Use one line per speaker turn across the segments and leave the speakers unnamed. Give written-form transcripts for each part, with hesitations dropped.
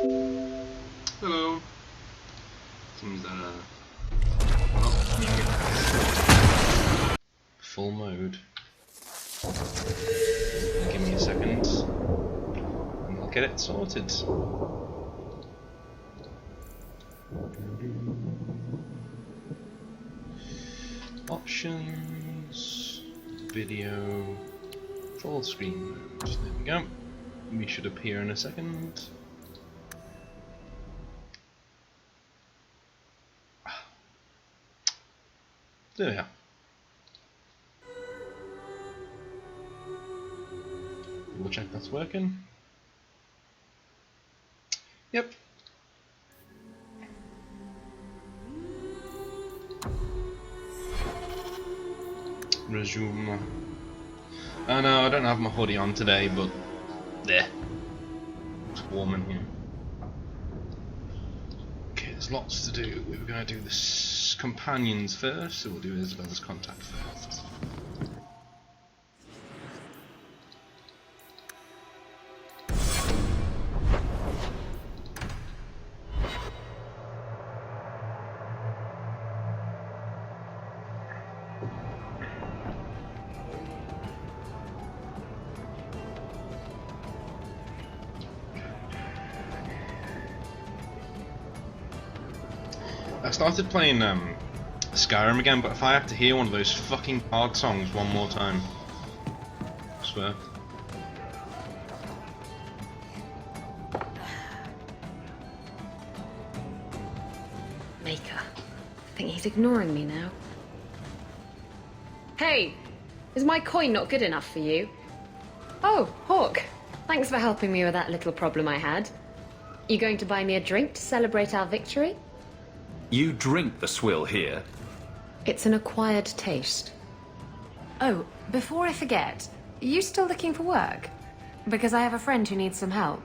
Hello. Seems that full mode. Give me a second, and I'll get it sorted. Options, video, full screen mode. There we go. We should appear in a second. There we are. We'll check that's working. Yep. Resume. Oh no, I don't have my hoodie on today, but there. It's warm in here. Okay, there's lots to do. We're going to do the companions first, so we'll do Isabel's contact first. I started playing Skyrim again, but if I have to hear one of those fucking hard songs one more time, I swear.
Maker. I think he's ignoring me now. Hey! Is my coin not good enough for you? Oh, Hawk. Thanks for helping me with that little problem I had. You going to buy me a drink to celebrate our victory?
You drink the swill here?
It's an acquired taste. Oh, before I forget, are you still looking for work? Because I have a friend who needs some help.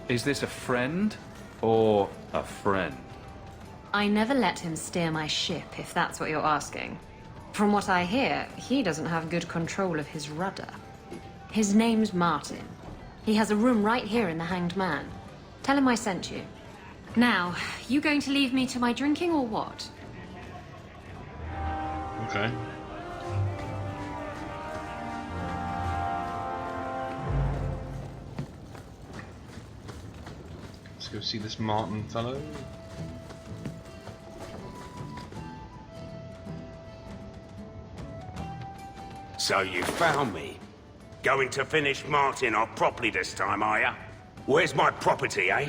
Is this a friend or a friend?
I never let him steer my ship, if that's what you're asking. From what I hear, he doesn't have good control of his rudder. His name's Martin. He has a room right here in the Hanged Man. Tell him I sent you. Now, you going to leave me to my drinking or what?
Okay. Let's go see this Martin fellow.
So you found me. Going to finish Martin off properly this time, are ya? Where's my property, eh?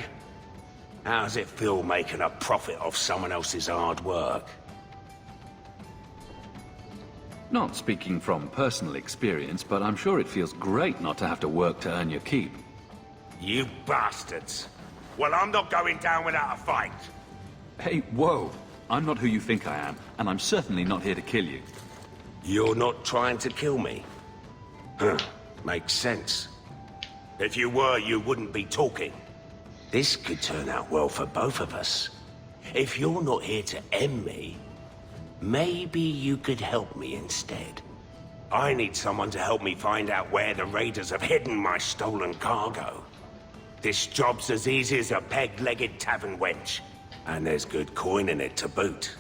How's it feel making a profit off someone else's hard work?
Not speaking from personal experience, but I'm sure it feels great not to have to work to earn your keep.
You bastards. Well, I'm not going down without a fight.
Hey, whoa! I'm not who you think I am, and I'm certainly not here to kill you.
You're not trying to kill me? Huh. Makes sense. If you were, you wouldn't be talking. This could turn out well for both of us. If you're not here to end me, maybe you could help me instead. I need someone to help me find out where the raiders have hidden my stolen cargo. This job's as easy as a peg-legged tavern wench, and there's good coin in it to boot.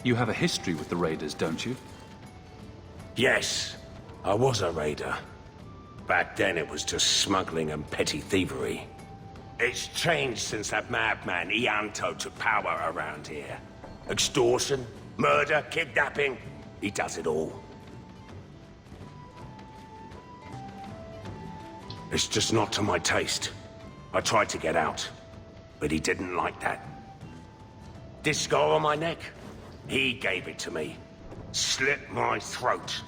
You have a history with the raiders, don't you?
Yes, I was a raider. Back then it was just smuggling and petty thievery. It's changed since that madman Ianto took power around here. Extortion, murder, kidnapping, he does it all. It's just not to my taste. I tried to get out, but he didn't like that. This scar on my neck, he gave it to me. Slit my throat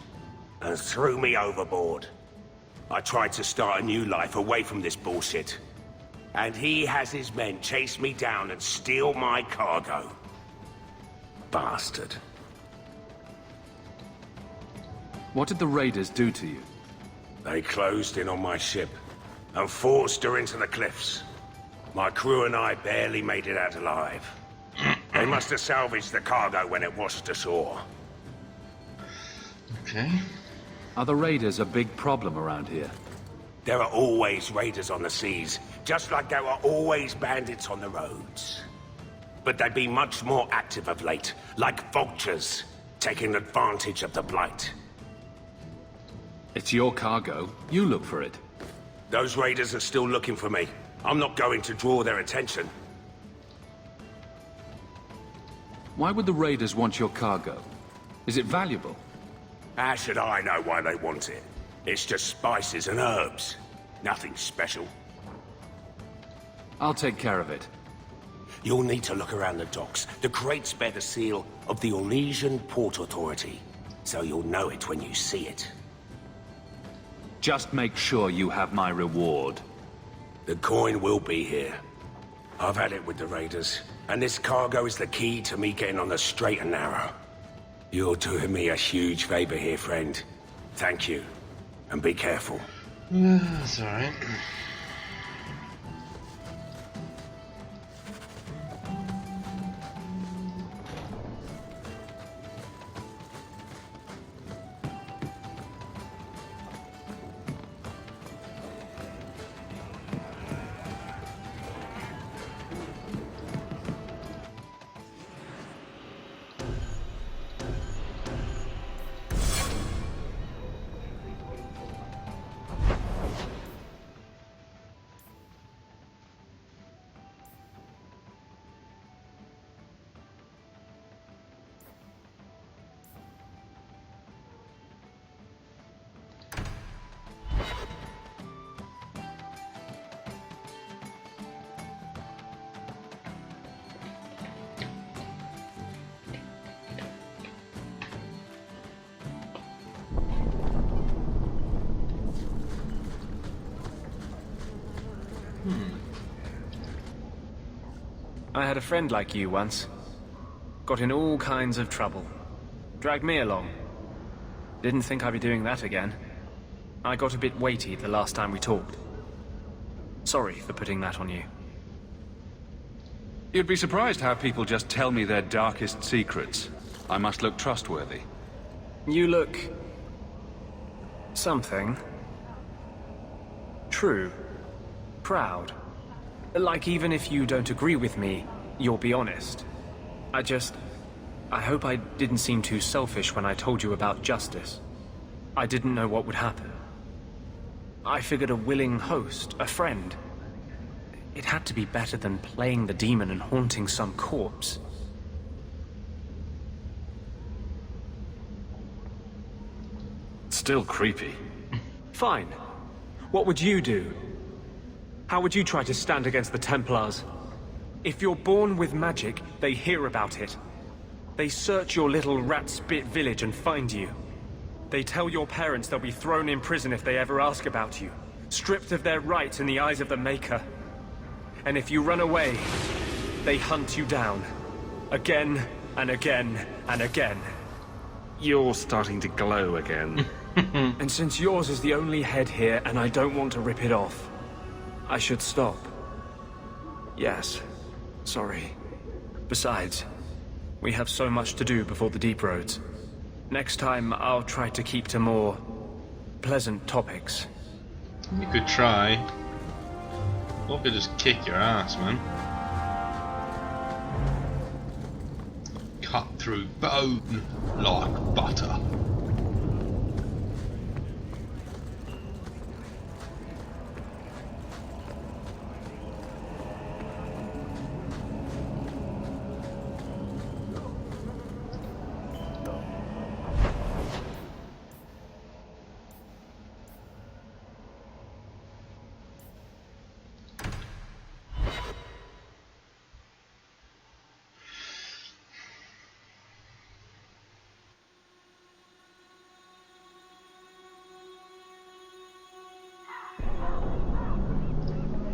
and threw me overboard. I tried to start a new life away from this bullshit. And he has his men chase me down and steal my cargo. Bastard.
What did the raiders do to you?
They closed in on my ship and forced her into the cliffs. My crew and I barely made it out alive. They must have salvaged the cargo when it washed ashore.
Okay.
Are the raiders a big problem around here?
There are always raiders on the seas, just like there are always bandits on the roads. But they've been much more active of late, like vultures, taking advantage of the Blight.
It's your cargo. You look for it.
Those raiders are still looking for me. I'm not going to draw their attention.
Why would the raiders want your cargo? Is it valuable?
How should I know why they want it? It's just spices and herbs. Nothing special.
I'll take care of it.
You'll need to look around the docks. The crates bear the seal of the Ornesian Port Authority, so you'll know it when you see it.
Just make sure you have my reward.
The coin will be here. I've had it with the raiders, and this cargo is the key to me getting on the straight and narrow. You're doing me a huge favor here, friend. Thank you, and be careful.
That's alright.
I had a friend like you once. Got in all kinds of trouble. Dragged me along. Didn't think I'd be doing that again. I got a bit weighty the last time we talked. Sorry for putting that on you.
You'd be surprised how people just tell me their darkest secrets. I must look trustworthy.
You look... something. True. Proud. Like even if you don't agree with me, you'll be honest. I hope I didn't seem too selfish when I told you about justice. I didn't know what would happen. I figured a willing host, a friend. It had to be better than playing the demon and haunting some corpse.
Still creepy.
Fine. What would you do? How would you try to stand against the Templars? If you're born with magic, they hear about it. They search your little rat-spit village and find you. They tell your parents they'll be thrown in prison if they ever ask about you, stripped of their rights in the eyes of the Maker. And if you run away, they hunt you down. Again, and again, and again.
You're starting to glow again.
And since yours is the only head here, and I don't want to rip it off, I should stop. Yes. Sorry. Besides, we have so much to do before the Deep Roads. Next time, I'll try to keep to more pleasant topics.
You could try. Or could just kick your ass, man. Cut through bone like butter.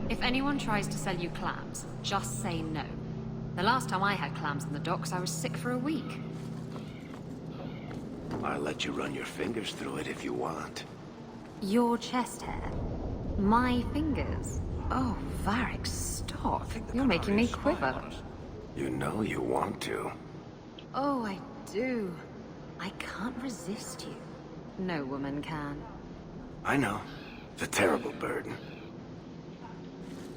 If anyone tries to sell you clams, just say no. The last time I had clams in the docks, I was sick for a week.
I'll let you run your fingers through it if you want.
Your chest hair? My fingers? Oh, Varric, stop. You're making me quiver.
You know you want to.
Oh, I do. I can't resist you. No woman can.
I know. It's a terrible burden.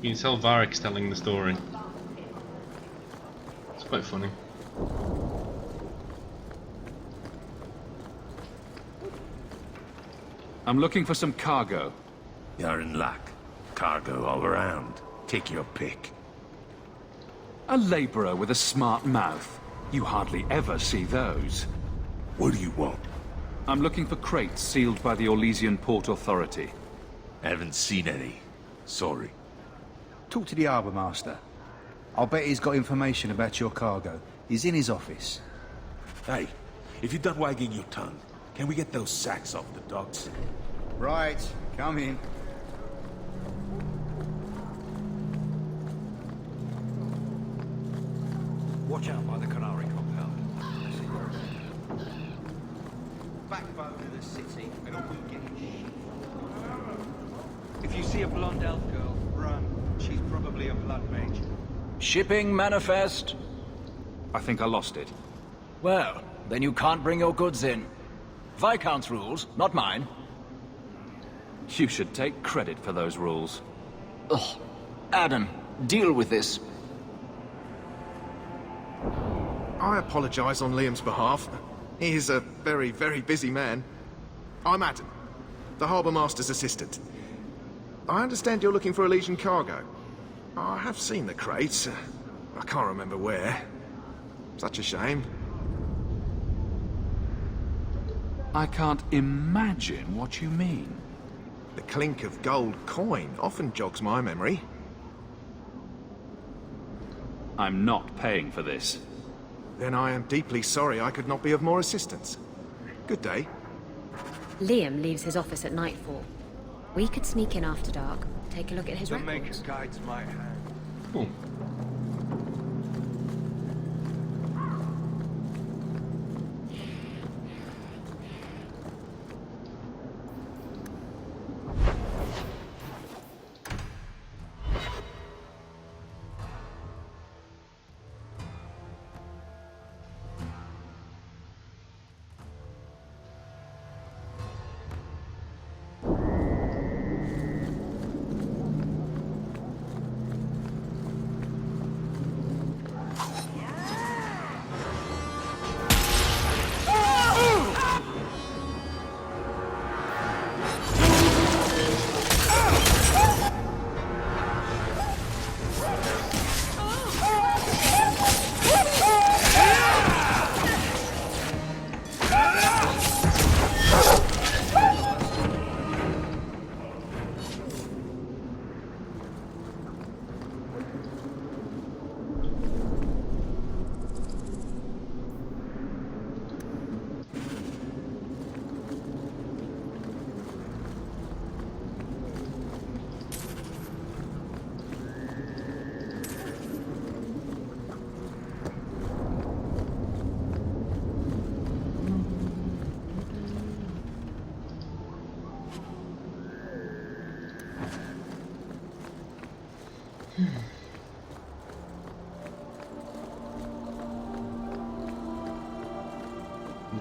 You can tell Varric's telling the story. It's quite funny.
I'm looking for some cargo.
You're in luck. Cargo all around. Take your pick.
A laborer with a smart mouth. You hardly ever see those.
What do you want?
I'm looking for crates sealed by the Orlesian Port Authority.
Haven't seen any. Sorry.
Talk to the harbour master. I'll bet he's got information about your cargo. He's in his office.
Hey, if you're done wagging your tongue, can we get those sacks off the docks?
Right, come in.
Watch out by the Canary compound. Backbone of the city, and all you get is shit. If you see a blonde elf girl, run. She's probably a blood mage.
Shipping manifest?
I think I lost it.
Well, then you can't bring your goods in. Viscount's rules, not mine.
You should take credit for those rules.
Ugh. Adam, deal with this.
I apologize on Liam's behalf. He is a very, very busy man. I'm Adam, the Harbour Master's assistant. I understand you're looking for Elysian cargo. I have seen the crates. I can't remember where. Such a shame.
I can't imagine what you mean.
The clink of gold coin often jogs my memory.
I'm not paying for this.
Then I am deeply sorry I could not be of more assistance. Good day.
Liam leaves his office at nightfall. We could sneak in after dark, take a look at his
The
records.
Maker guides my hand.
Cool.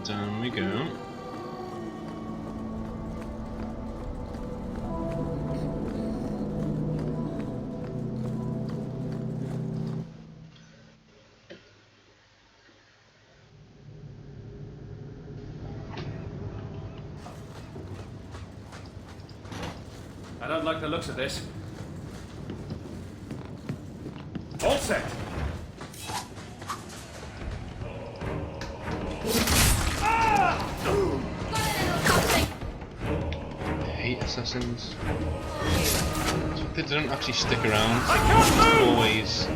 Down we go.
I don't like the looks of this.
All set!
I hate assassins. They don't actually stick around. It's always.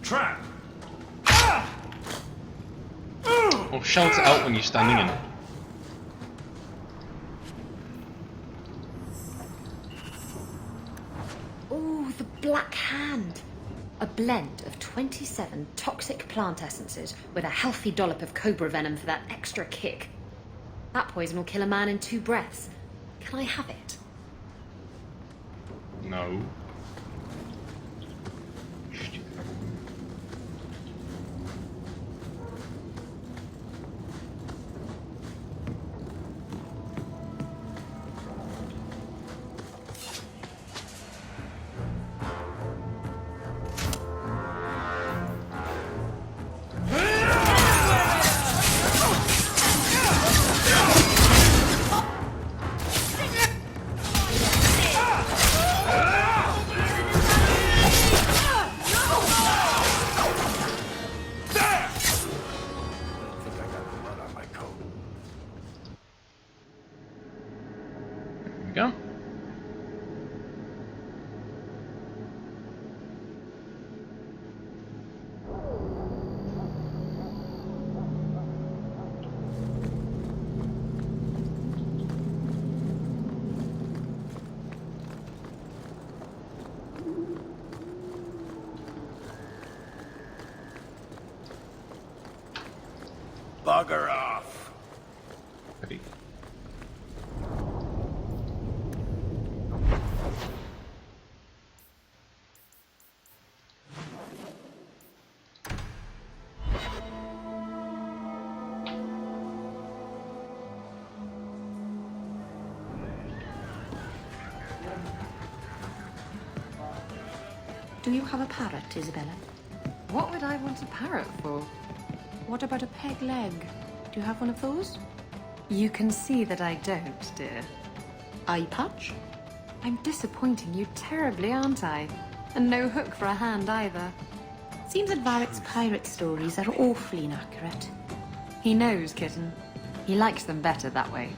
Trap!
Or shout it out when you're standing in it.
the Black Hand. A blend of 27 toxic plant essences with a healthy dollop of cobra venom for that extra kick. That poison will kill a man in 2 breaths. Can I have it?
No. Go.
Bugger off.
Ready.
Do you have a parrot, Isabella? What would I want a parrot for? What about a peg leg? Do you have one of those? You can see that I don't, dear. Eye patch? I'm disappointing you terribly, aren't I? And no hook for a hand either. Seems that Varric's pirate stories are awfully inaccurate. He knows, kitten. He likes them better that way.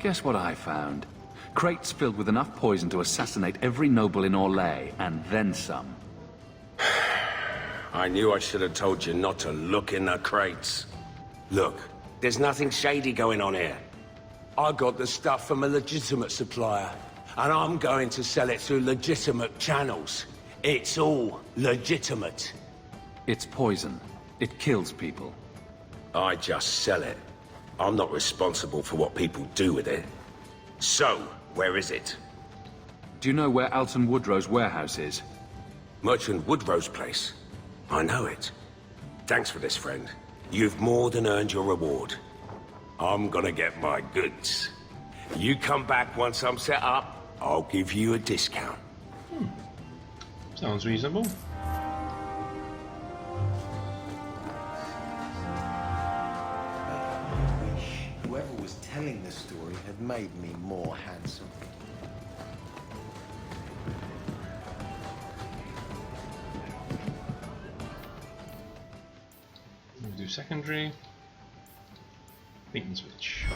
Guess what I found? Crates filled with enough poison to assassinate every noble in Orlais, and then some.
I knew I should have told you not to look in the crates. Look, there's nothing shady going on here. I got the stuff from a legitimate supplier, and I'm going to sell it through legitimate channels. It's all legitimate.
It's poison. It kills people.
I just sell it. I'm not responsible for what people do with it. So, where is it?
Do you know where Alton Woodrow's warehouse is?
Merchant Woodrow's place. I know it. Thanks for this, friend. You've more than earned your reward. I'm gonna get my goods. You come back once I'm set up, I'll give you a discount.
Sounds reasonable.
Whoever was telling the story had made me more handsome.
We'll do secondary. Beat and switch.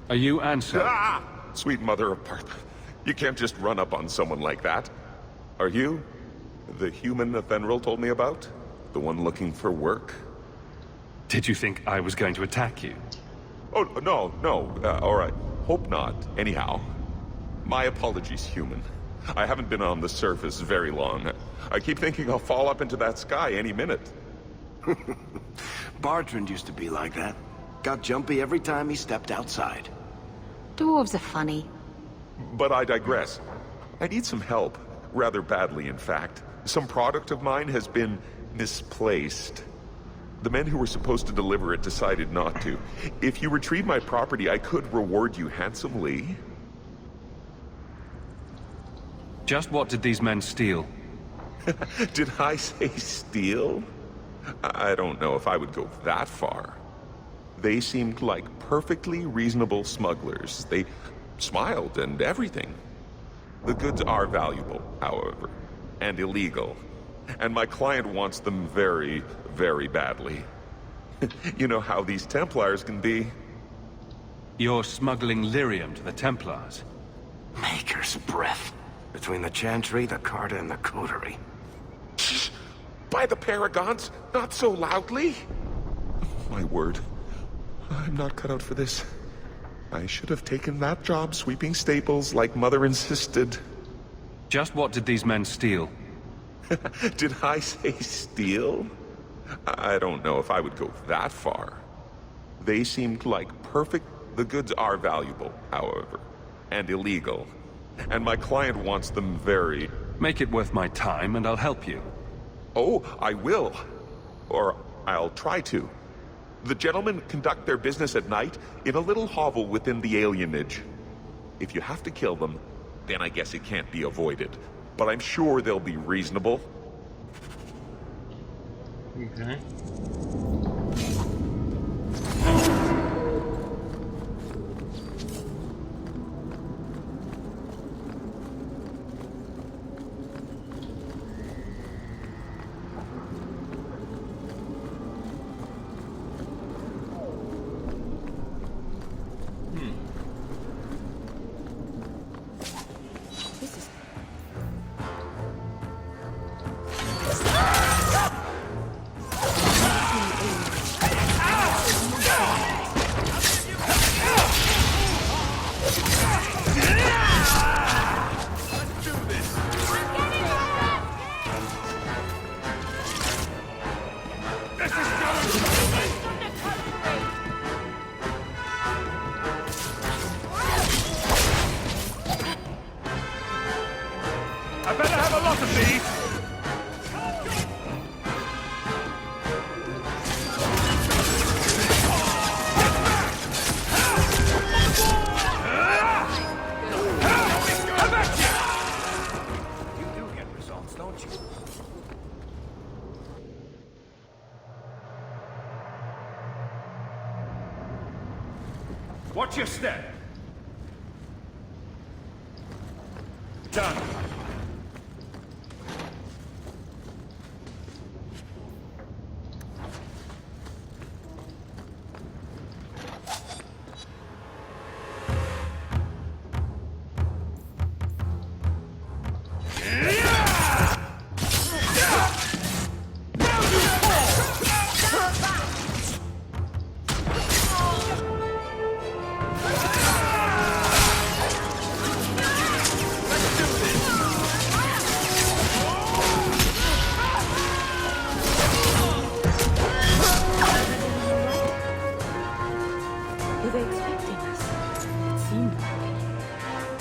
Are you Ansel?
Ah! Sweet mother of Parth. You can't just run up on someone like that. Are you the human Athenril told me about? The one looking for work?
Did you think I was going to attack you?
Oh, no. All right. Hope not. Anyhow, my apologies, human. I haven't been on the surface very long. I keep thinking I'll fall up into that sky any minute.
Bartrand used to be like that. Got jumpy every time he stepped outside.
Dwarves are funny.
But I digress. I need some help. Rather badly, in fact. Some product of mine has been misplaced. The men who were supposed to deliver it decided not to. If you retrieve my property, I could reward you handsomely.
Just what did these men steal?
Did I say steal? I don't know if I would go that far. They seemed like perfectly reasonable smugglers. They smiled and everything. The goods are valuable, however, and illegal. And my client wants them very, very badly. You know how these Templars can be.
You're smuggling lyrium to the Templars?
Maker's breath. Between the Chantry, the Carta, and the Coterie.
By the Paragons, not so loudly! My word. I'm not cut out for this. I should have taken that job sweeping stables like Mother insisted.
Just what did these men steal?
Did I say steal? I don't know if I would go that far. They seemed like perfect... The goods are valuable, however, and illegal. And my client wants them very...
Make it worth my time and I'll help you.
Oh, I will. Or I'll try to. The gentlemen conduct their business at night in a little hovel within the alienage. If you have to kill them, then I guess it can't be avoided. But I'm sure they'll be reasonable.
Okay.
Watch your step. Done.
Were they expecting us? It seemed like it.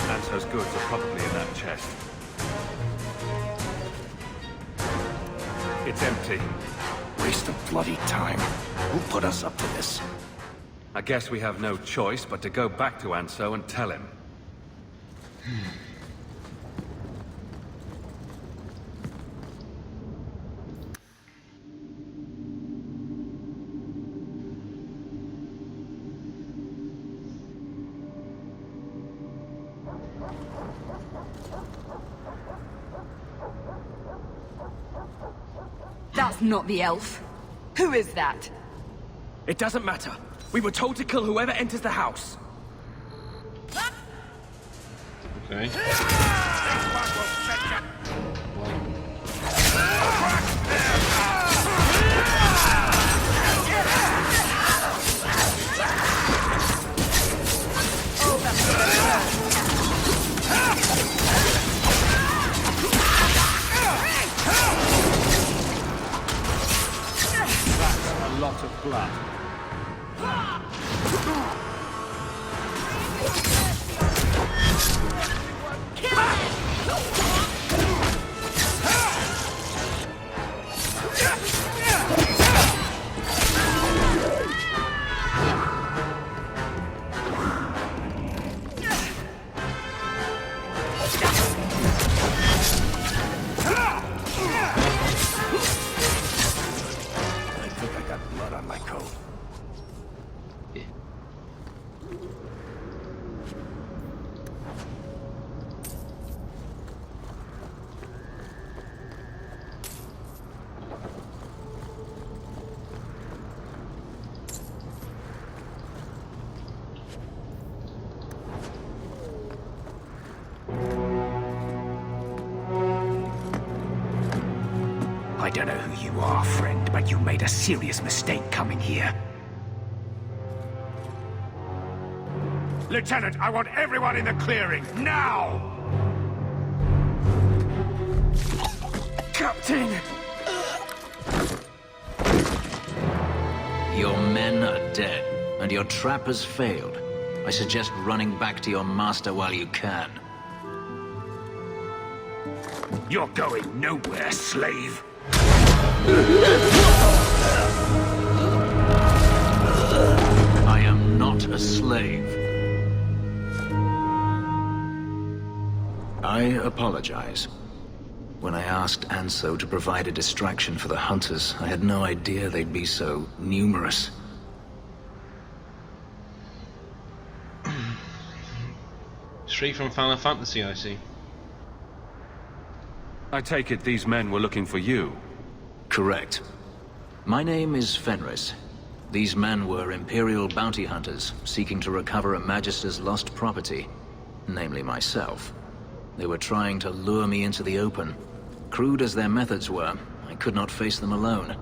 Anso's goods are probably in that chest. It's empty.
Waste of bloody time. Who put us up to this?
I guess we have no choice but to go back to Anso and tell him.
That's not the elf. Who is that?
It doesn't matter. We were told to kill whoever enters the house.
Okay.
A lot of blood.
don't know who you are, friend, but you made a serious mistake coming here.
Lieutenant, I want everyone in the clearing, now!
Captain!
Your men are dead, and your trap has failed. I suggest running back to your master while you can.
You're going nowhere, slave.
I am not a slave. I apologize. When I asked Anso to provide a distraction for the hunters, I had no idea they'd be so numerous.
Straight from Final Fantasy, I see.
I take it these men were looking for you.
Correct. My name is Fenris. These men were Imperial bounty hunters, seeking to recover a Magister's lost property, namely myself. They were trying to lure me into the open. Crude as their methods were, I could not face them alone.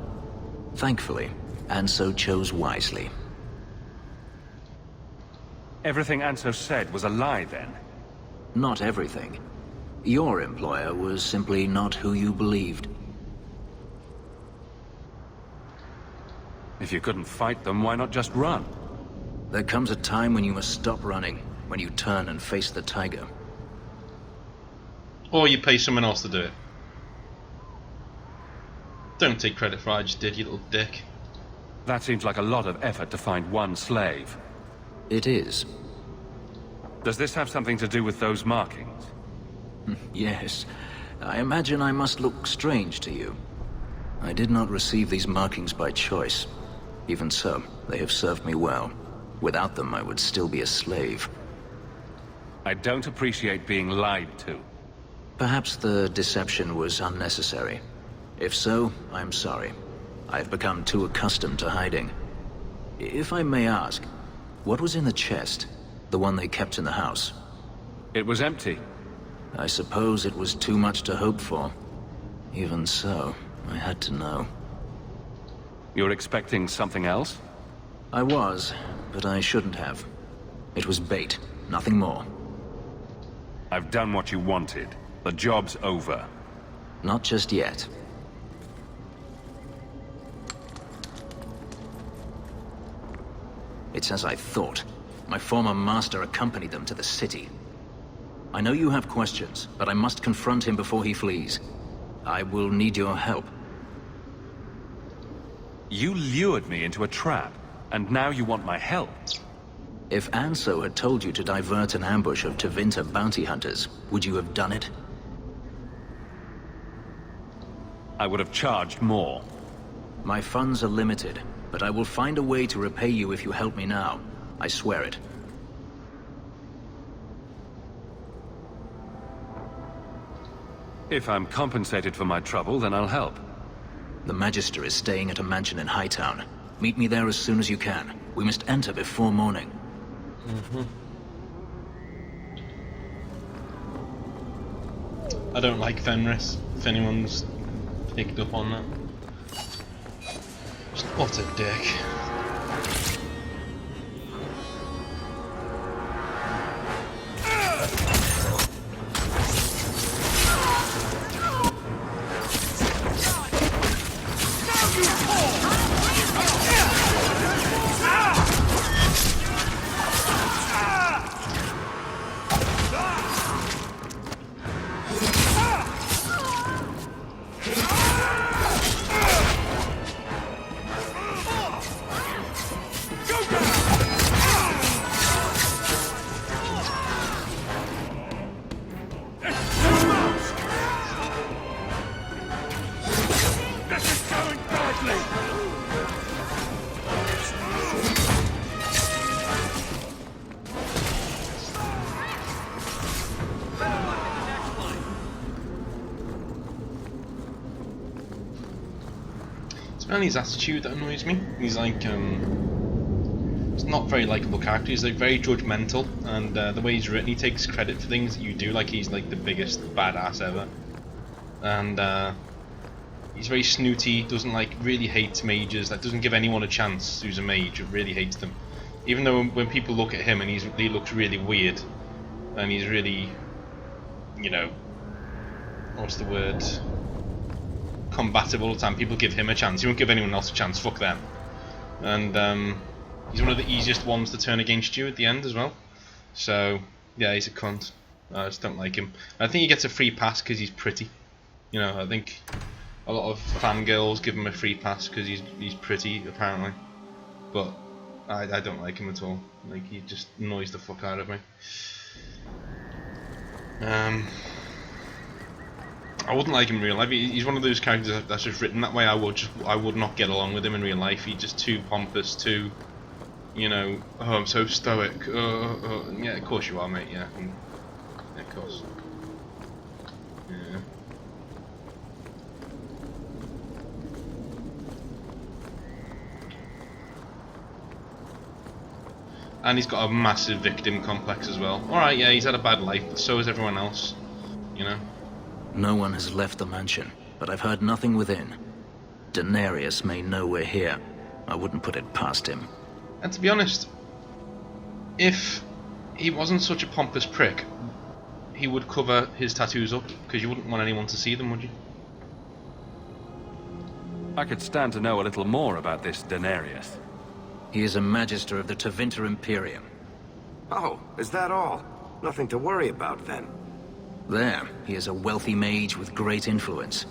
Thankfully, Anso chose wisely.
Everything Anso said was a lie, then?
Not everything. Your employer was simply not who you believed.
If you couldn't fight them, why not just run?
There comes a time when you must stop running, when you turn and face the tiger.
Or you pay someone else to do it. Don't take credit for what I just did, you little dick.
That seems like a lot of effort to find one slave.
It is.
Does this have something to do with those markings?
Yes. I imagine I must look strange to you. I did not receive these markings by choice. Even so, they have served me well. Without them, I would still be a slave.
I don't appreciate being lied to.
Perhaps the deception was unnecessary. If so, I'm sorry. I've become too accustomed to hiding. If I may ask, what was in the chest? The one they kept in the house?
It was empty.
I suppose it was too much to hope for. Even so, I had to know.
You're expecting something else?
I was, but I shouldn't have. It was bait, nothing more.
I've done what you wanted. The job's over.
Not just yet. It's as I thought. My former master accompanied them to the city. I know you have questions, but I must confront him before he flees. I will need your help.
You lured me into a trap, and now you want my help.
If Anso had told you to divert an ambush of Tevinter bounty hunters, would you have done it?
I would have charged more.
My funds are limited, but I will find a way to repay you if you help me now. I swear it.
If I'm compensated for my trouble, then I'll help.
The Magister is staying at a mansion in Hightown. Meet me there as soon as you can. We must enter before morning.
I don't like Fenris, if anyone's picked up on that. Just what a dick. It's mainly his attitude that annoys me. He's like, he's not very likable character. He's like very judgmental, and the way he's written, he takes credit for things that you do, like he's like the biggest badass ever. And He's very snooty, doesn't like, really hates mages, that doesn't give anyone a chance who's a mage, really hates them. Even though when people look at him and he looks really weird, and he's really, you know, what's the word, combative all the time, people give him a chance. He won't give anyone else a chance, fuck them. And he's one of the easiest ones to turn against you at the end as well. So, yeah, he's a cunt. I just don't like him. I think he gets a free pass because he's pretty. You know, I think a lot of fangirls give him a free pass because he's pretty, apparently. But I don't like him at all. Like, he just annoys the fuck out of me. I wouldn't like him in real life. He's one of those characters that's just written that way. I would not get along with him in real life. He's just too pompous, too, you know, oh, I'm so stoic. Yeah, of course you are, mate. Yeah, yeah, of course. Yeah. And he's got a massive victim complex as well. Alright, yeah, he's had a bad life, but so has everyone else. You know?
No one has left the mansion, but I've heard nothing within. Denarius may know we're here. I wouldn't put it past him.
And to be honest, if he wasn't such a pompous prick, he would cover his tattoos up, because you wouldn't want anyone to see them, would you?
I could stand to know a little more about this Denarius.
He is a Magister of the Tevinter Imperium.
Oh, is that all? Nothing to worry about then.
There, he is a wealthy mage with great influence.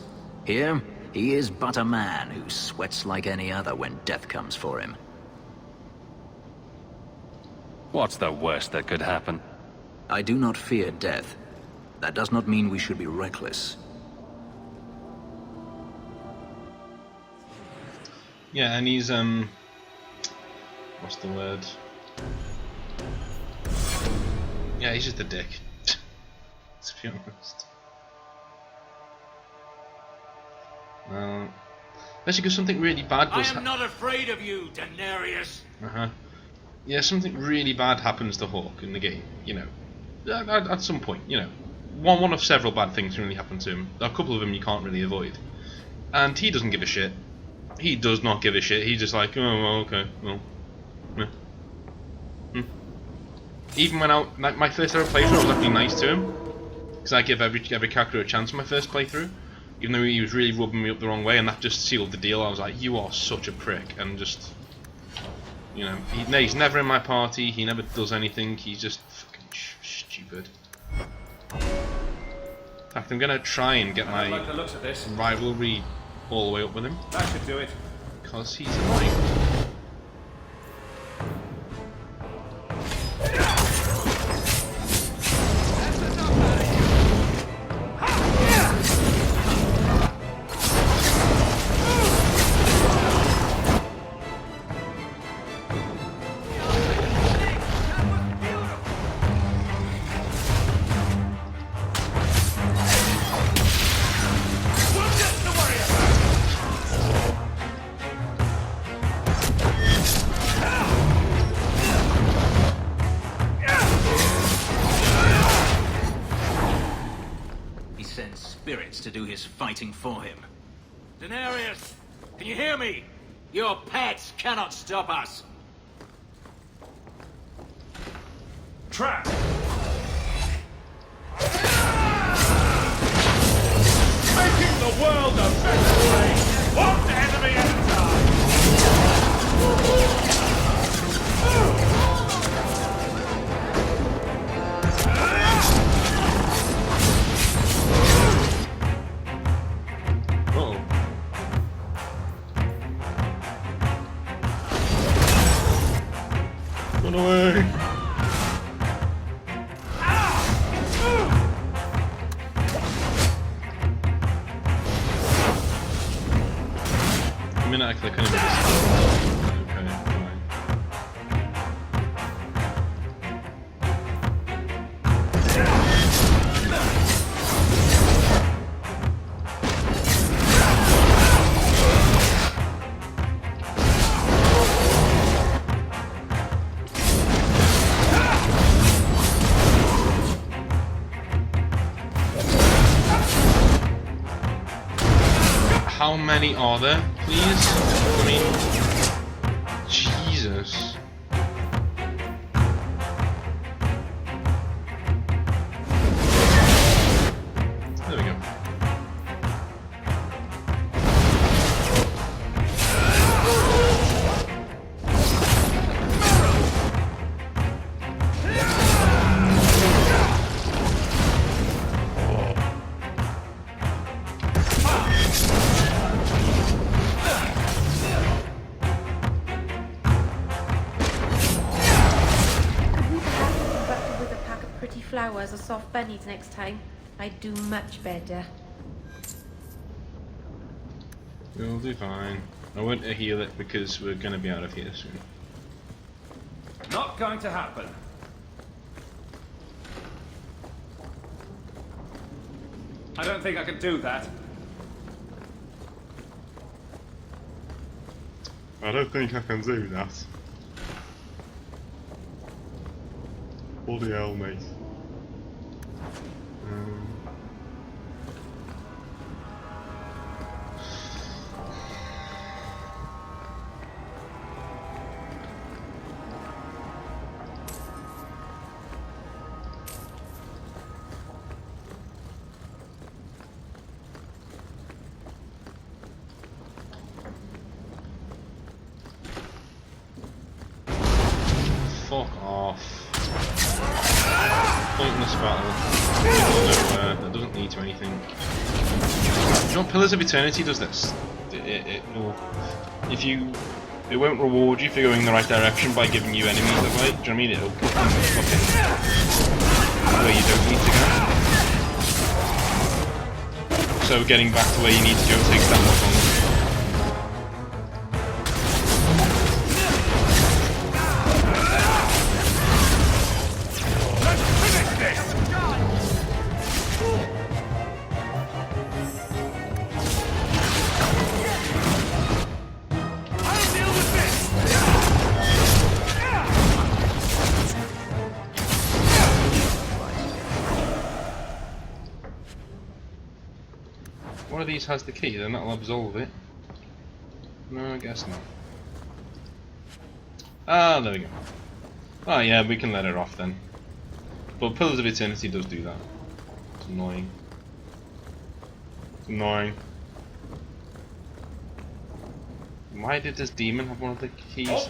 Here, he is but a man who sweats like any other when death comes for him.
What's the worst that could happen?
I do not fear death. That does not mean we should be reckless.
Yeah, and he's, what's the word? Yeah, he's just a dick. To be honest. Especially because something really bad does
I am not afraid of you, Denarius!
Yeah, something really bad happens to Hawke in the game, you know. At some point, you know. One of several bad things can really happen to him. A couple of them you can't really avoid. And he doesn't give a shit. He does not give a shit. He's just like, oh, well, okay, well. Yeah. Even when my first ever playthrough, I was actually nice to him. Because I give every character a chance in my first playthrough. Even though he was really rubbing me up the wrong way, and that just sealed the deal. I was like, you are such a prick, and just, you know, he's never in my party, he never does anything, he's just fucking stupid. In fact, I'm gonna try and get my rivalry all the way up with him.
That should do it.
Because he's annoying.
To do his fighting for him.
Denarius, can you hear me? Your pets cannot stop us.
Trap!
Making the world a better place. One enemy at a time.
Run away! The minute I click on him, okay, fine. How many are there, please? I mean, Jesus. There we go.
Flowers or soft bunnies next time. I'd do much better.
We'll do fine. I want to heal it because we're going to be out of here soon.
Not going to happen. I don't think I can do that.
I don't think I can do that. Bloody hell, mate. Fuck off. Pointless battle. Nowhere. That doesn't lead to anything. You know, Pillars of Eternity does this. It won't reward you for going in the right direction by giving you enemies that way. Do you know what I mean? It'll put them fucking where you don't need to go. So getting back to where you need to go takes that much longer. One of these has the key, then that'll absolve it. No, I guess not. Ah, there we go. Ah, yeah, we can let it off then. But Pillars of Eternity does do that. It's annoying. It's annoying. Why did this demon have one of the keys?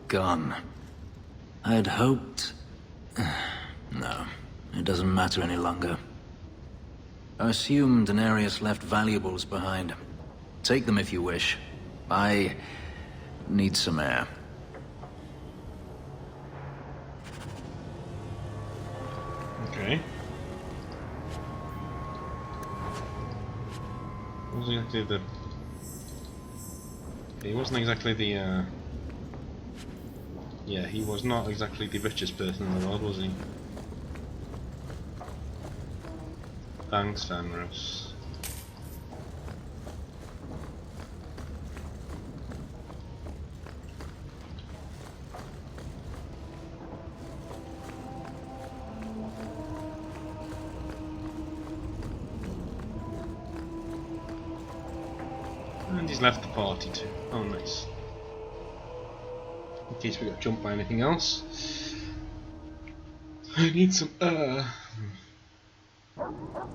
Gone. I'd hoped... No, it doesn't matter any longer. I assume Daenerys left valuables behind. Take them if you wish. I need some air.
Okay. Wasn't exactly the... He wasn't exactly the, Yeah, he was not exactly the richest person in the world, was he? Thanks, Fenris. And he's left the party too. Oh, nice. In case we got jumped by anything else. I need some air.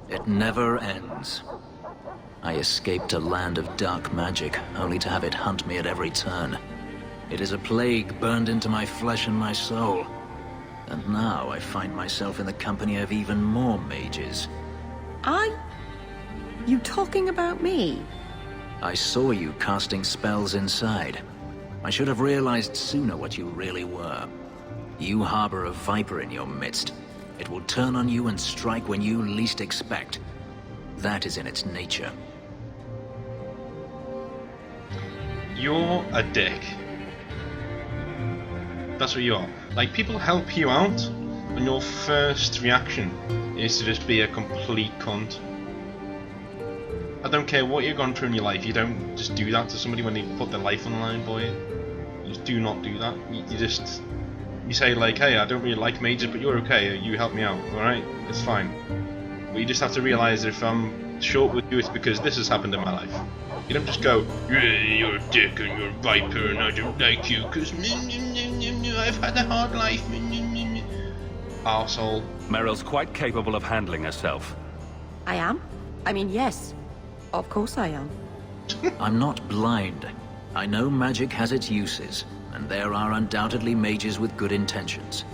It never ends. I escaped a land of dark magic, only to have it hunt me at every turn. It is a plague burned into my flesh and my soul. And now I find myself in the company of even more mages.
Are you talking about me?
I saw you casting spells inside. I should have realized sooner what you really were. You harbor a viper in your midst. It will turn on you and strike when you least expect. That is in its nature.
You're a dick. That's what you are. Like, people help you out, and your first reaction is to just be a complete cunt. I don't care what you've gone through in your life, you don't just do that to somebody when they put their life on the line for you. You just do not do that. You say like, hey, I don't really like mages, but you're okay, you help me out, alright? It's fine. But you just have to realise that if I'm short with you, it's because this has happened in my life. You don't just go, yeah, you're a dick and you're a viper and I don't like you because I've had a hard life. Arsehole.
Meryl's quite capable of handling herself.
I am? I mean, yes. Of course I am.
I'm not blind. I know magic has its uses, and there are undoubtedly mages with good intentions.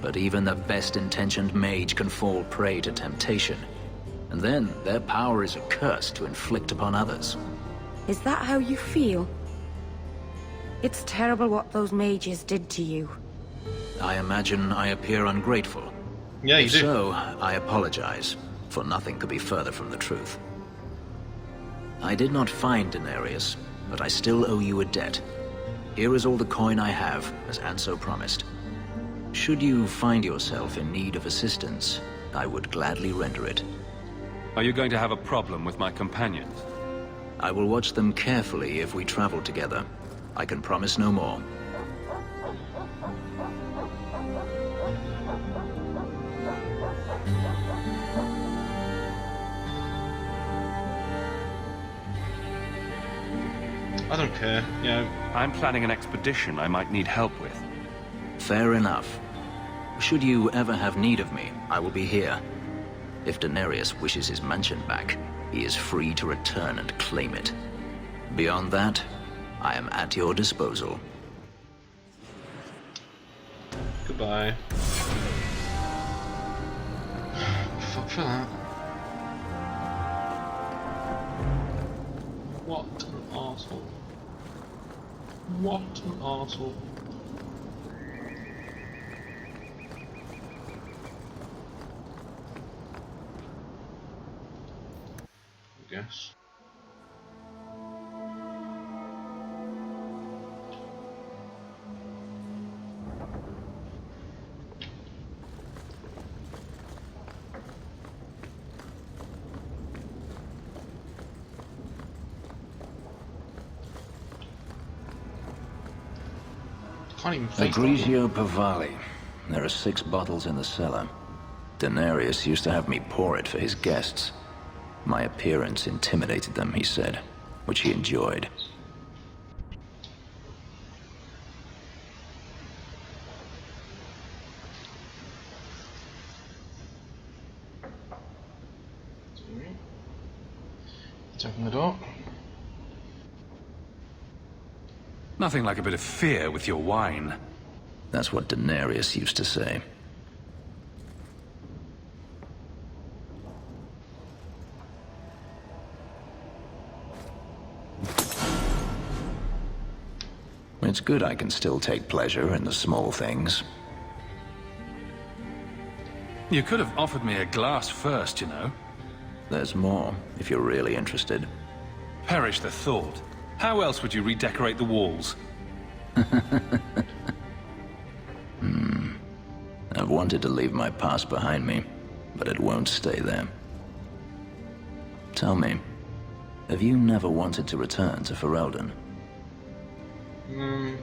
But even the best-intentioned mage can fall prey to temptation. And then their power is a curse to inflict upon others.
Is that how you feel? It's terrible what those mages did to you.
I imagine I appear ungrateful.
Yeah, you do.
If so, I apologize, for nothing could be further from the truth. I did not find Denarius, but I still owe you a debt. Here is all the coin I have, as Anso promised. Should you find yourself in need of assistance, I would gladly render it.
Are you going to have a problem with my companions?
I will watch them carefully if we travel together. I can promise no more.
I don't care, yeah.
I'm planning an expedition I might need help with.
Fair enough. Should you ever have need of me, I will be here. If Denarius wishes his mansion back, he is free to return and claim it. Beyond that, I am at your disposal.
Goodbye. Fuck for that. What an arsehole. What an arsehole. I guess.
Egregio Pavali. There are 6 bottles in the cellar. Denarius used to have me pour it for his guests. My appearance intimidated them, he said, which he enjoyed.
Let's open the door.
Nothing like a bit of fear with your wine.
That's what Denarius used to say. It's good I can still take pleasure in the small things.
You could have offered me a glass first, you know.
There's more, if you're really interested.
Perish the thought. How else would you redecorate the walls?
I've wanted to leave my past behind me, but it won't stay there. Tell me, have you never wanted to return to Ferelden?
I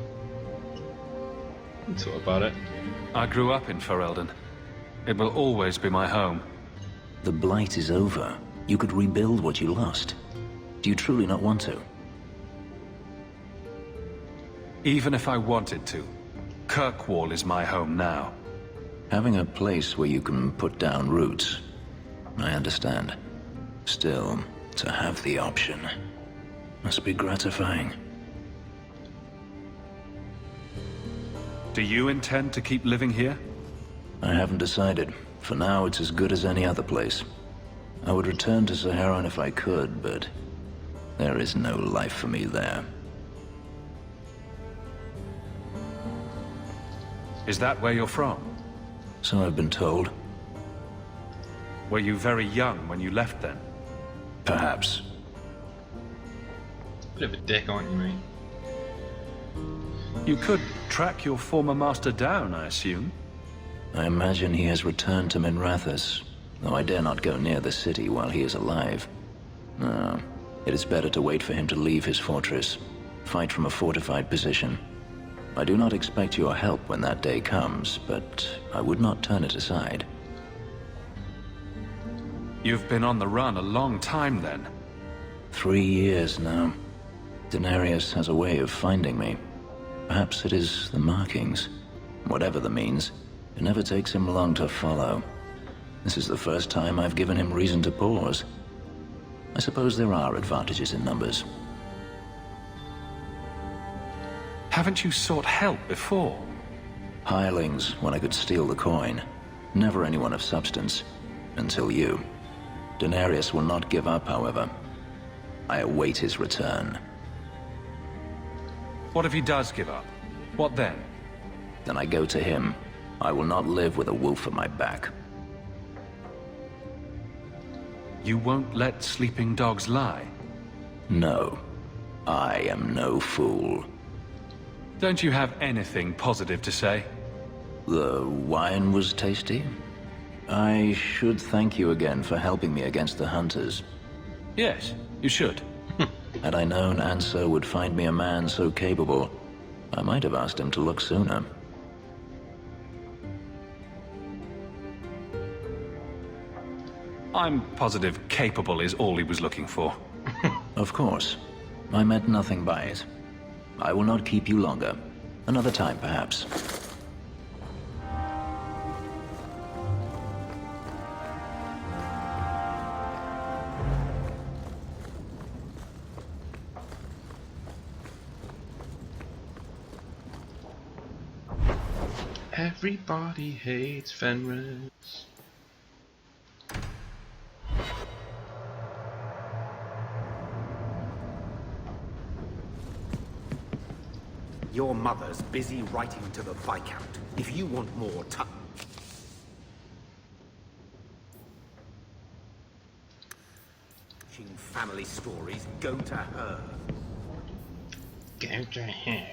thought about it.
I grew up in Ferelden. It will always be my home.
The Blight is over. You could rebuild what you lost. Do you truly not want to?
Even if I wanted to, Kirkwall is my home now.
Having a place where you can put down roots, I understand. Still, to have the option must be gratifying.
Do you intend to keep living here?
I haven't decided. For now, it's as good as any other place. I would return to Saharan if I could, but There is no life for me there.
Is that where you're from?
So I've been told.
Were you very young when you left then?
Perhaps.
Bit of a dick, aren't you, mate?
You could track your former master down, I assume.
I imagine he has returned to Minrathous, though I dare not go near the city while he is alive. No, it is better to wait for him to leave his fortress, fight from a fortified position. I do not expect your help when that day comes, but I would not turn it aside.
You've been on the run a long time then.
3 years now. Denarius has a way of finding me. Perhaps it is the markings. Whatever the means, it never takes him long to follow. This is the first time I've given him reason to pause. I suppose there are advantages in numbers.
Haven't you sought help before?
Hirelings, when I could steal the coin. Never anyone of substance. Until you. Denarius will not give up, however. I await his return.
What if he does give up? What then?
Then I go to him. I will not live with a wolf at my back.
You won't let sleeping dogs lie?
No. I am no fool.
Don't you have anything positive to say?
The wine was tasty. I should thank you again for helping me against the hunters.
Yes, you should.
Had I known Anso would find me a man so capable, I might have asked him to look sooner.
I'm positive capable is all he was looking for.
Of course. I meant nothing by it. I will not keep you longer. Another time, perhaps.
Everybody hates Fenris.
Your mother's busy writing to the Viscount. If you want more time... family stories, go to her.
Go to her.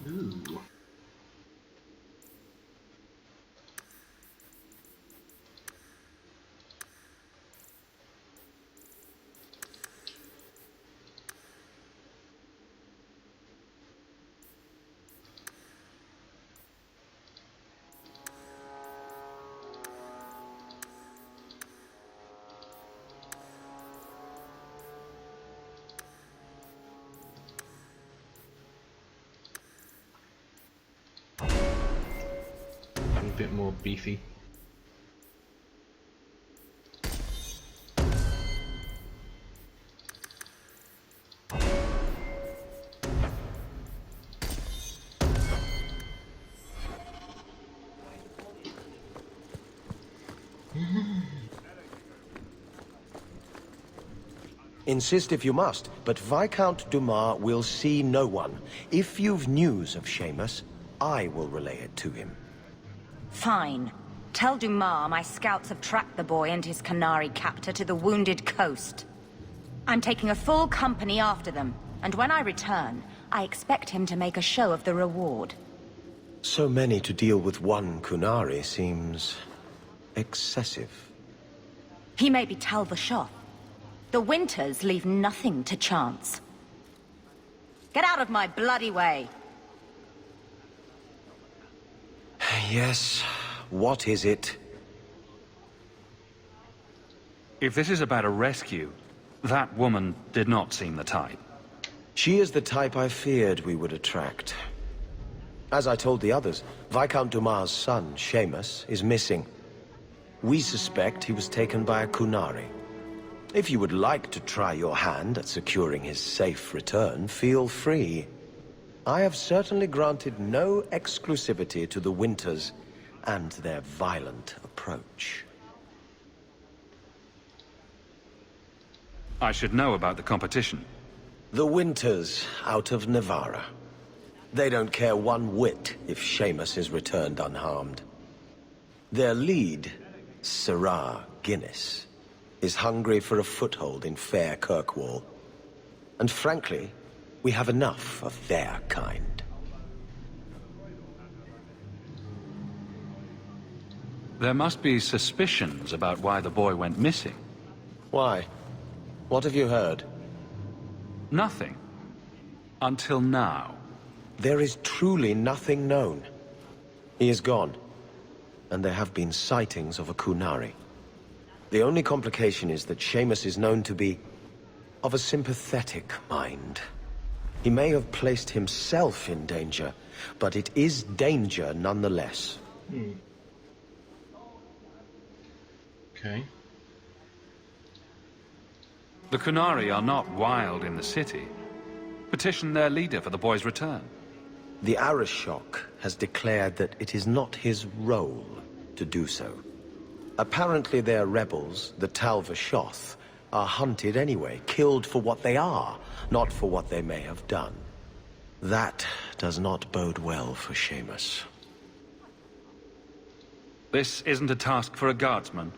Ooh. A bit more beefy.
Insist if you must, but Viscount Dumas will see no one. If you've news of Seamus, I will relay it to him.
Fine. Tell Dumas my scouts have tracked the boy and his Canary captor to the Wounded Coast. I'm taking a full company after them, and when I return, I expect him to make a show of the reward.
So many to deal with one Kunari seems... excessive.
He may be Tal Vashoth. The Winters leave nothing to chance. Get out of my bloody way!
Yes, what is it?
If this is about a rescue, that woman did not seem the type.
She is the type I feared we would attract. As I told the others, Viscount Dumas' son, Seamus, is missing. We suspect he was taken by a Qunari. If you would like to try your hand at securing his safe return, feel free. I have certainly granted no exclusivity to the Winters and their violent approach.
I should know about the competition.
The Winters out of Navarra. They don't care one whit if Seamus is returned unharmed. Their lead, Sirrah Guinness, is hungry for a foothold in fair Kirkwall. And frankly, we have enough of their kind.
There must be suspicions about why the boy went missing.
Why? What have you heard?
Nothing. Until now.
There is truly nothing known. He is gone. And there have been sightings of a Qunari. The only complication is that Seamus is known to be of a sympathetic mind. He may have placed himself in danger, but it is danger nonetheless.
Okay.
The Qunari are not wild in the city. Petition their leader for the boy's return.
The Arishok has declared that it is not his role to do so. Apparently their rebels, the Tal Vashoth, are hunted anyway, killed for what they are, not for what they may have done. That does not bode well for Seamus.
This isn't a task for a guardsman.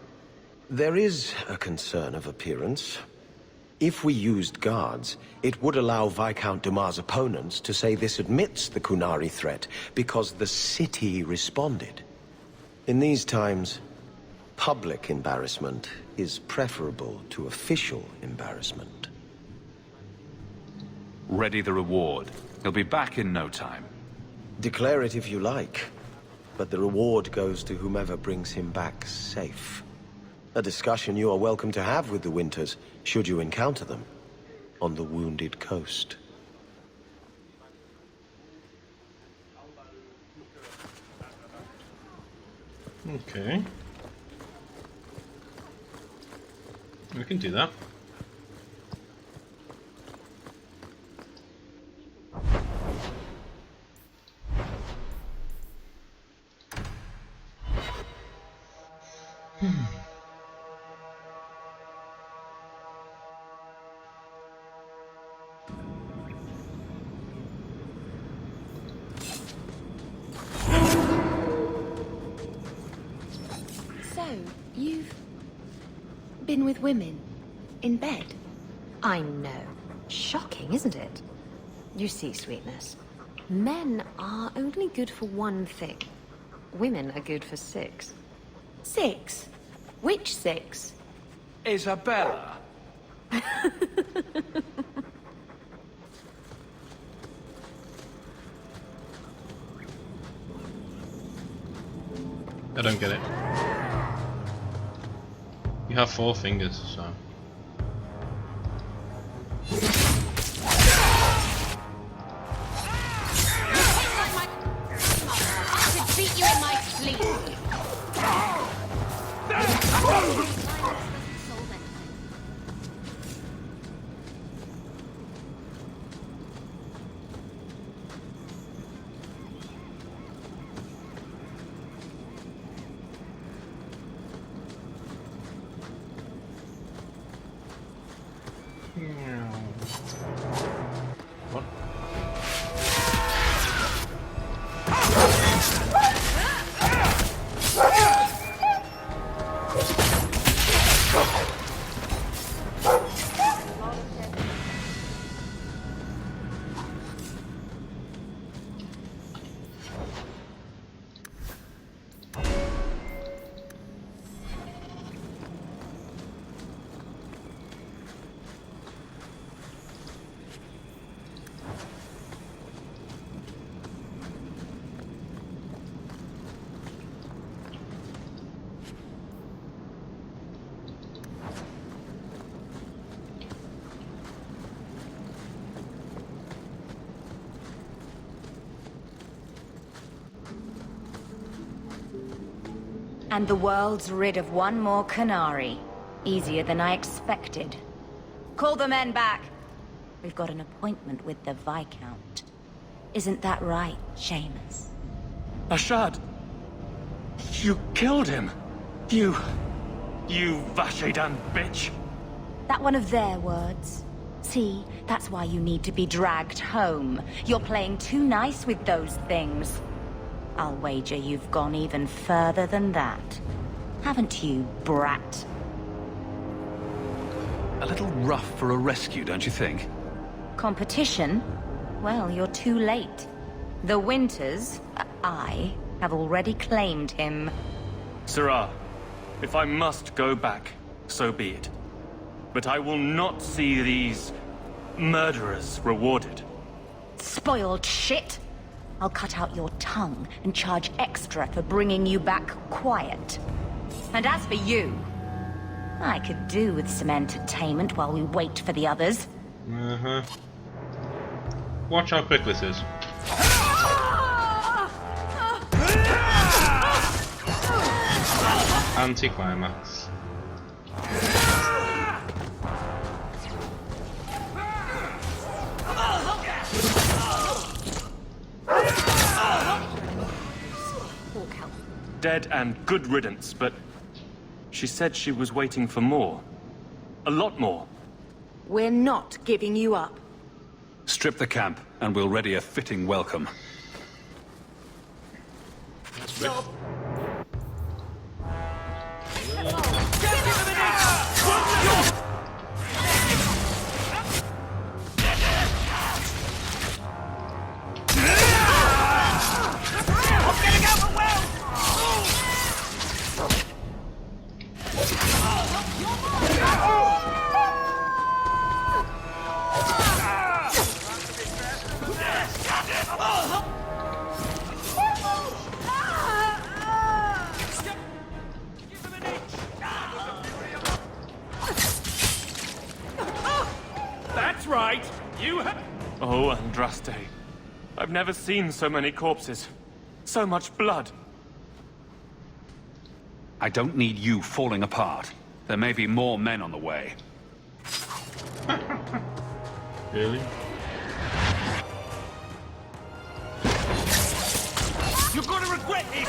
There is a concern of appearance. If we used guards, it would allow Viscount Dumas' opponents to say this admits the Qunari threat, because the city responded. In these times, public embarrassment is preferable to official embarrassment.
Ready the reward. He'll be back in no time.
Declare it if you like, but the reward goes to whomever brings him back safe. A discussion you are welcome to have with the Winters, should you encounter them, on the Wounded Coast.
Okay. We can do that.
So, you've been with women? In bed? I know. Shocking, isn't it? You see, Sweetness, men are only good for one thing. Women are good for 6. 6? Which 6?
Isabella!
I don't get it. You have 4 fingers, so...
I could beat you in my sleep.
What?
And the world's rid of one more Qunari. Easier than I expected. Call the men back. We've got an appointment with the Viscount. Isn't that right, Seamus?
Ashad! You killed him! You Vashedan bitch!
That one of their words. See, that's why you need to be dragged home. You're playing too nice with those things. I'll wager you've gone even further than that. Haven't you, brat?
A little rough for a rescue, don't you think?
Competition? Well, you're too late. The Winters, I, have already claimed him.
Sirrah, if I must go back, so be it. But I will not see these murderers rewarded.
Spoiled shit! I'll cut out your tongue and charge extra for bringing you back quiet. And as for you, I could do with some entertainment while we wait for the others.
Watch how quick this is. Anticlimax.
Dead and good riddance, but she said she was waiting for more. A lot more.
We're not giving you up.
Strip the camp, and we'll ready a fitting welcome.
Stop.
That's right! You have... Oh, Andraste. I've never seen so many corpses. So much blood.
I don't need you falling apart. There may be more men on the way.
Really?
You're gonna regret this!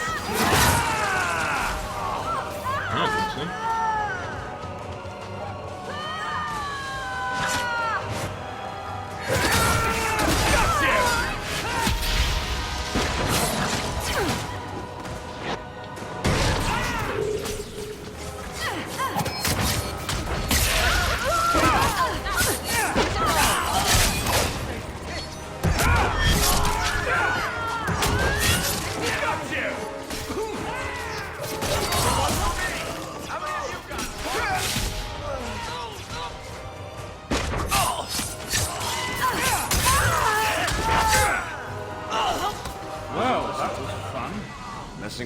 I don't think so.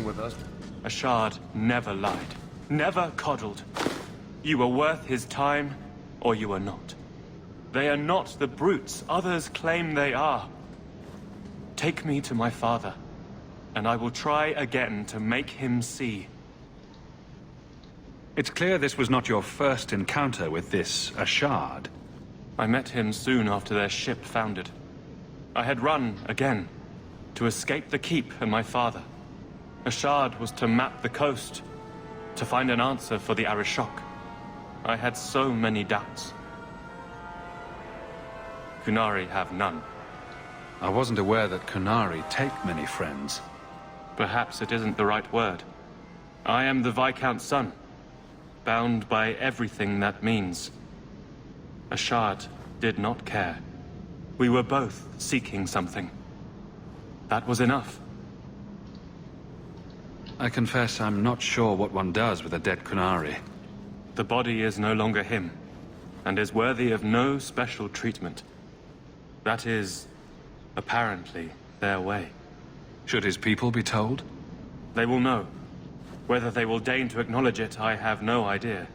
With us.
Ashad never lied. Never coddled. You were worth his time, or you are not. They are not the brutes others claim they are. Take me to my father, and I will try again to make him see.
It's clear this was not your first encounter with this Ashad.
I met him soon after their ship foundered. I had run again, to escape the keep and my father. Ashad was to map the coast, to find an answer for the Arishok. I had so many doubts. Qunari have none.
I wasn't aware that Qunari take many friends.
Perhaps it isn't the right word. I am the Viscount's son, bound by everything that means. Ashad did not care. We were both seeking something. That was enough.
I confess I'm not sure what one does with a dead Qunari.
The body is no longer him, and is worthy of no special treatment. That is, apparently, their way.
Should his people be told?
They will know. Whether they will deign to acknowledge it, I have no idea.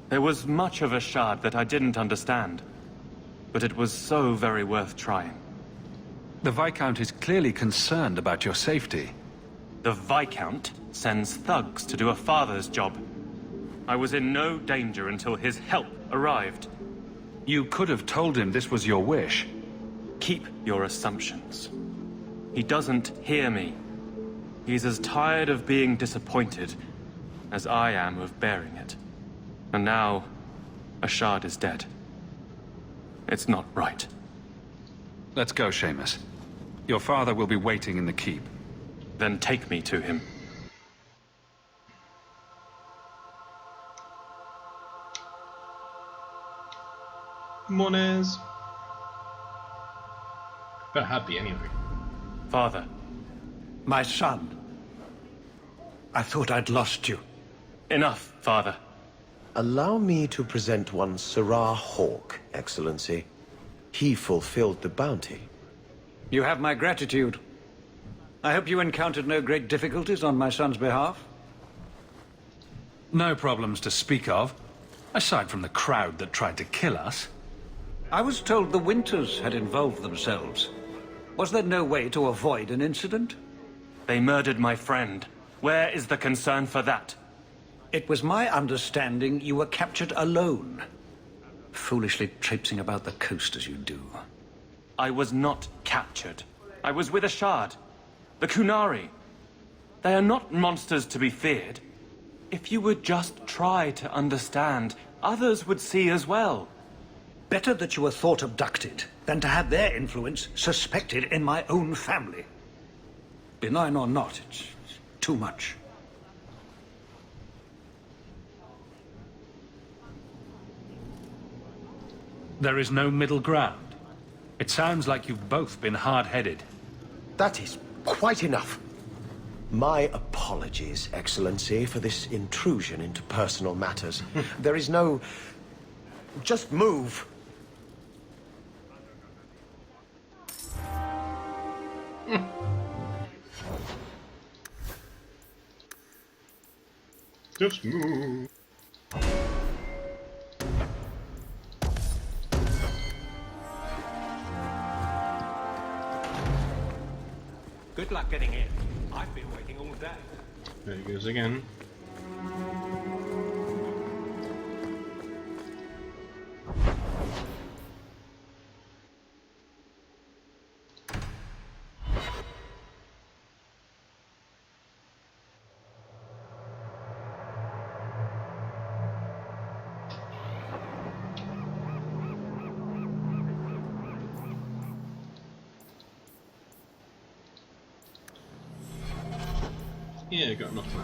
There was much of Ashad that I didn't understand, but it was so very worth trying.
The Viscount is clearly concerned about your safety.
The Viscount? sends thugs to do a father's job. I was in no danger until his help arrived.
You could have told him this was your wish.
Keep your assumptions. He doesn't hear me. He's as tired of being disappointed as I am of bearing it. And now, Ashad is dead. It's not right.
Let's go, Seamus. Your father will be waiting in the keep.
Then take me to him.
Moniz. Better happy anyway.
Father.
My son. I thought I'd lost you.
Enough, Father.
Allow me to present one Sirah Hawk, Excellency. He fulfilled the bounty.
You have my gratitude. I hope you encountered no great difficulties on my son's behalf.
No problems to speak of, aside from the crowd that tried to kill us.
I was told the Winters had involved themselves. Was there no way to avoid an incident?
They murdered my friend. Where is the concern for that?
It was my understanding you were captured alone. Foolishly traipsing about the coast as you do.
I was not captured. I was with Ashad. The Qunari. They are not monsters to be feared. If you would just try to understand, others would see as well.
Better that you were thought abducted than to have their influence suspected in my own family. Benign or not, it's too much.
There is no middle ground. It sounds like you've both been hard-headed.
That is quite enough. My apologies, Excellency, for this intrusion into personal matters. There is no... Just move.
Just move.
Good luck getting in. I've been waiting all day.
There he goes again. Yeah, got nothing.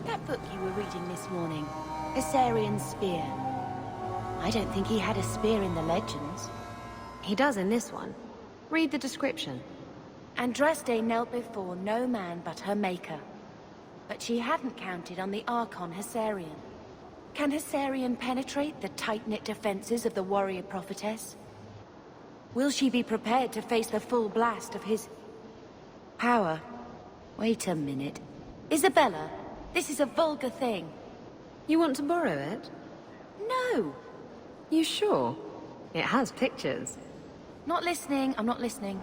That book you were reading this morning, Assyrian Spear. I don't think he had a spear in the legends.
He does in this one. Read the description.
Andraste knelt before no man but her maker. But she hadn't counted on the Archon Hessarian. Can Hessarian penetrate the tight-knit defenses of the warrior prophetess? Will she be prepared to face the full blast of his... power? Wait a minute. Isabella, this is a vulgar thing.
You want to borrow it?
No!
You sure? It has pictures.
Not listening, I'm not listening.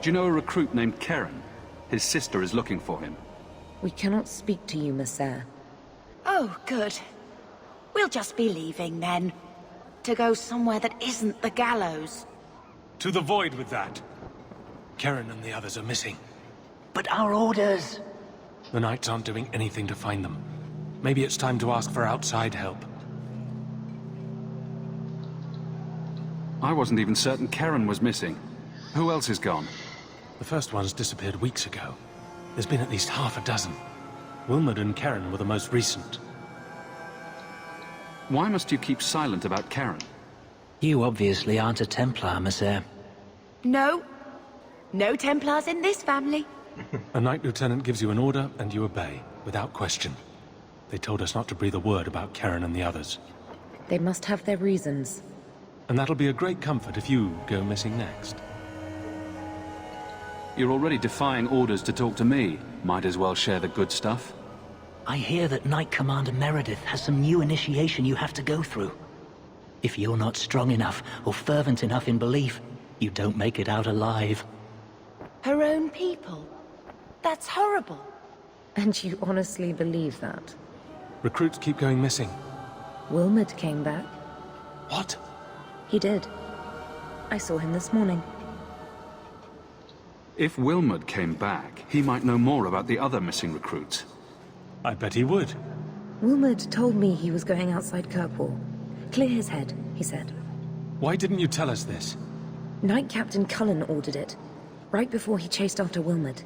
Do you know a recruit named Keren? His sister is looking for him.
We cannot speak to you, Messer.
Oh, good. We'll just be leaving, then. To go somewhere that isn't the gallows.
To the void with that. Keren and the others are missing.
But our orders...
The Knights aren't doing anything to find them. Maybe it's time to ask for outside help.
I wasn't even certain Keren was missing. Who else is gone?
The first ones disappeared weeks ago. There's been at least half a dozen. Wilmod and Keren were the most recent.
Why must you keep silent about Keren?
You obviously aren't a Templar, Messer.
No. No Templars in this family.
A Knight Lieutenant gives you an order, and you obey, without question. They told us not to breathe a word about Keren and the others.
They must have their reasons.
And that'll be a great comfort if you go missing next.
You're already defying orders to talk to me. Might as well share the good stuff.
I hear that Knight Commander Meredith has some new initiation you have to go through.
If you're not strong enough or fervent enough in belief, you don't make it out alive.
Her own people? That's horrible.
And you honestly believe that?
Recruits keep going missing.
Wilmot came back.
What?
He did. I saw him this morning.
If Wilmot came back, he might know more about the other missing recruits.
I bet he would.
Wilmot told me he was going outside Kirkwall. Clear his head, he said.
Why didn't you tell us this?
Knight Captain Cullen ordered it, right before he chased after Wilmot.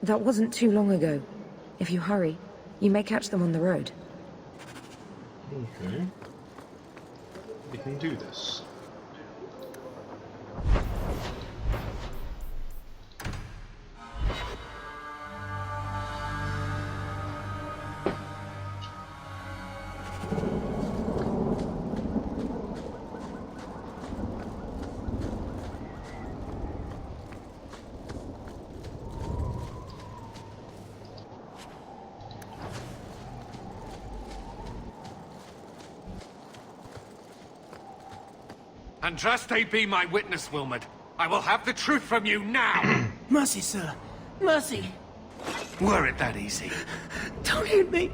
That wasn't too long ago. If you hurry, you may catch them on the road.
Okay. We can do this.
Andraste be my witness, Wilmot. I will have the truth from you now!
Mercy, sir. Mercy.
Were it that easy?
Don't hit me.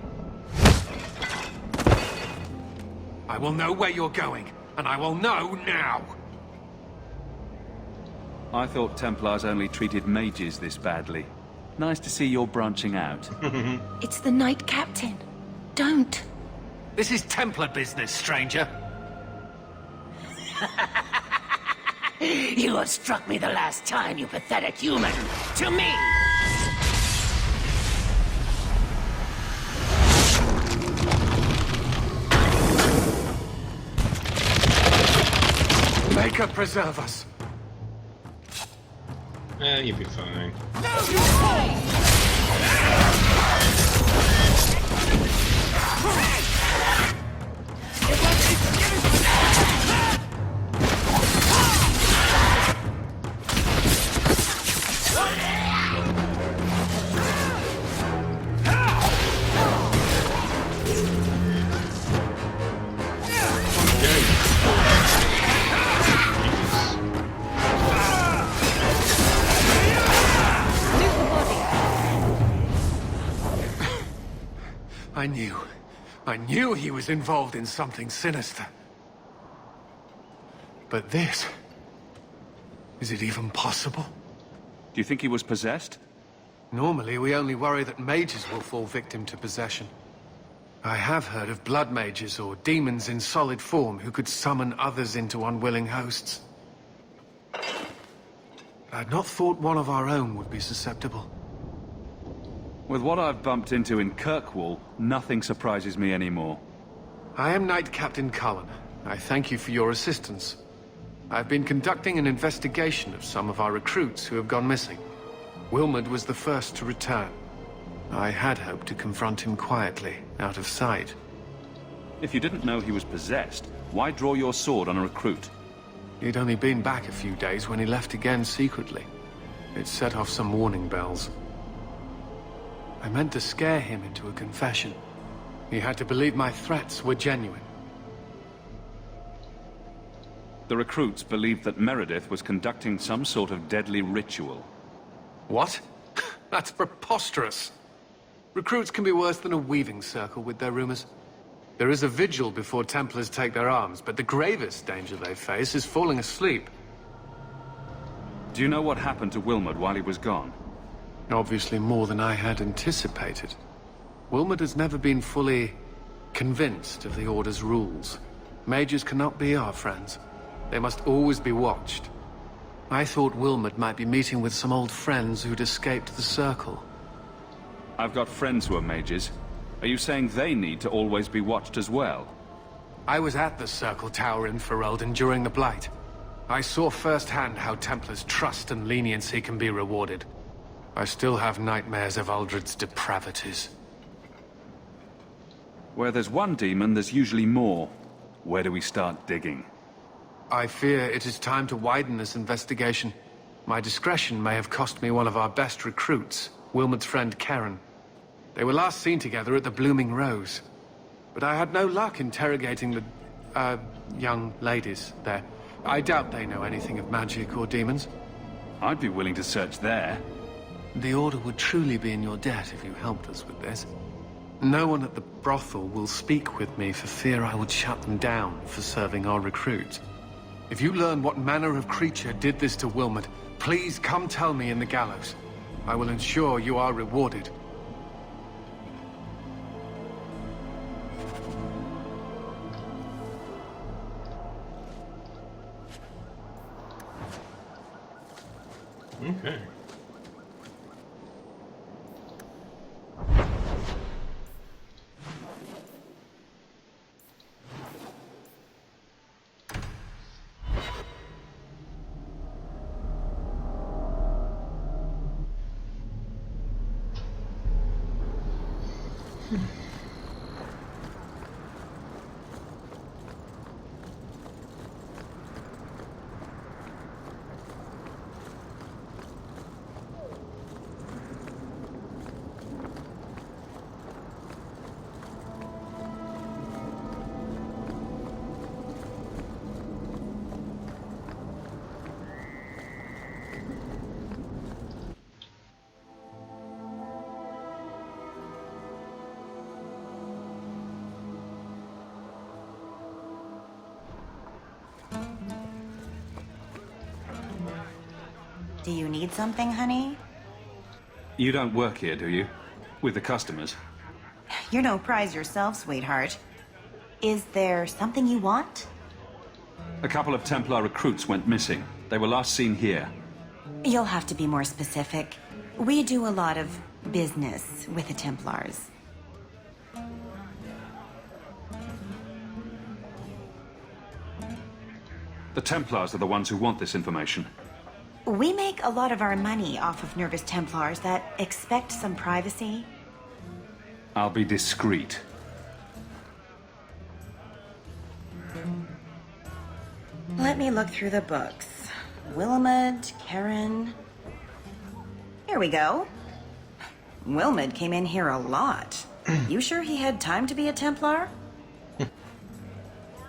I will know where you're going, and I will know now!
I thought Templars only treated mages this badly. Nice to see you're branching out.
It's the Knight Captain. Don't.
This is Templar business, stranger.
You have struck me the last time, you pathetic human. To me!
Maker preserve us.
You'll be fine.
I knew he was involved in something sinister. But this... is it even possible?
Do you think he was possessed?
Normally, we only worry that mages will fall victim to possession. I have heard of blood mages or demons in solid form who could summon others into unwilling hosts. I'd not thought one of our own would be susceptible.
With what I've bumped into in Kirkwall, nothing surprises me anymore.
I am Knight Captain Cullen. I thank you for your assistance. I've been conducting an investigation of some of our recruits who have gone missing. Wilmot was the first to return. I had hoped to confront him quietly, out of sight.
If you didn't know he was possessed, why draw your sword on a recruit?
He'd only been back a few days when he left again secretly. It set off some warning bells. I meant to scare him into a confession. He had to believe my threats were genuine.
The recruits believed that Meredith was conducting some sort of deadly ritual.
What? That's preposterous. Recruits can be worse than a weaving circle with their rumors. There is a vigil before Templars take their arms, but the gravest danger they face is falling asleep.
Do you know what happened to Wilmot while he was gone?
Obviously more than I had anticipated. Wilmot has never been fully convinced of the Order's rules. Mages cannot be our friends. They must always be watched. I thought Wilmot might be meeting with some old friends who'd escaped the Circle.
I've got friends who are mages. Are you saying they need to always be watched as well?
I was at the Circle Tower in Ferelden during the Blight. I saw firsthand how Templars' trust and leniency can be rewarded. I still have nightmares of Uldred's depravities.
Where there's one demon, there's usually more. Where do we start digging?
I fear it is time to widen this investigation. My discretion may have cost me one of our best recruits, Wilmot's friend Karen. They were last seen together at the Blooming Rose. But I had no luck interrogating the young ladies there. I doubt they know anything of magic or demons.
I'd be willing to search there.
The Order would truly be in your debt if you helped us with this. No one at the brothel will speak with me for fear I would shut them down for serving our recruits. If you learn what manner of creature did this to Wilmot, please come tell me in the gallows. I will ensure you are rewarded.
Okay.
Do you need something, honey?
You don't work here, do you? With the customers?
You're no prize yourself, sweetheart. Is there something you want?
A couple of Templar recruits went missing. They were last seen here.
You'll have to be more specific. We do a lot of business with the Templars.
The Templars are the ones who want this information.
We make a lot of our money off of nervous Templars that expect some privacy.
I'll be discreet.
Let me look through the books. Wilmot, Karen... Here we go. Wilmot came in here a lot. You sure he had time to be a Templar?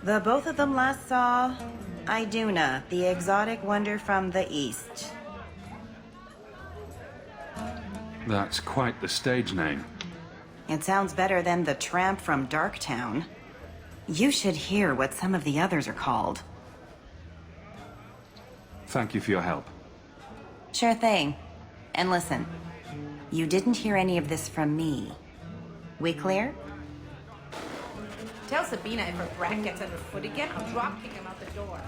The both of them last saw Iduna, the exotic wonder from the east.
That's quite the stage name.
It sounds better than the tramp from Darktown. You should hear what some of the others are called.
Thank you for your help.
Sure thing. And listen, you didn't hear any of this from me. We clear?
Tell Sabina if her brat gets underfoot again, I'll drop kick him out the door.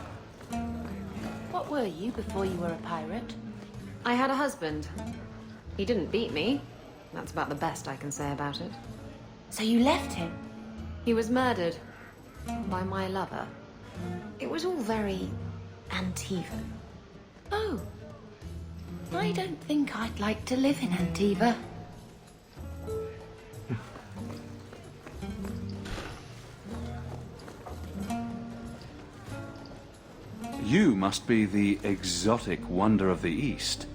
What were you before you were a pirate?
I had a husband. He didn't beat me. That's about the best I can say about it.
So you left him?
He was murdered by my lover. It was all very Antiva.
Oh. I don't think I'd like to live in Antiva.
You must be the exotic wonder of the East.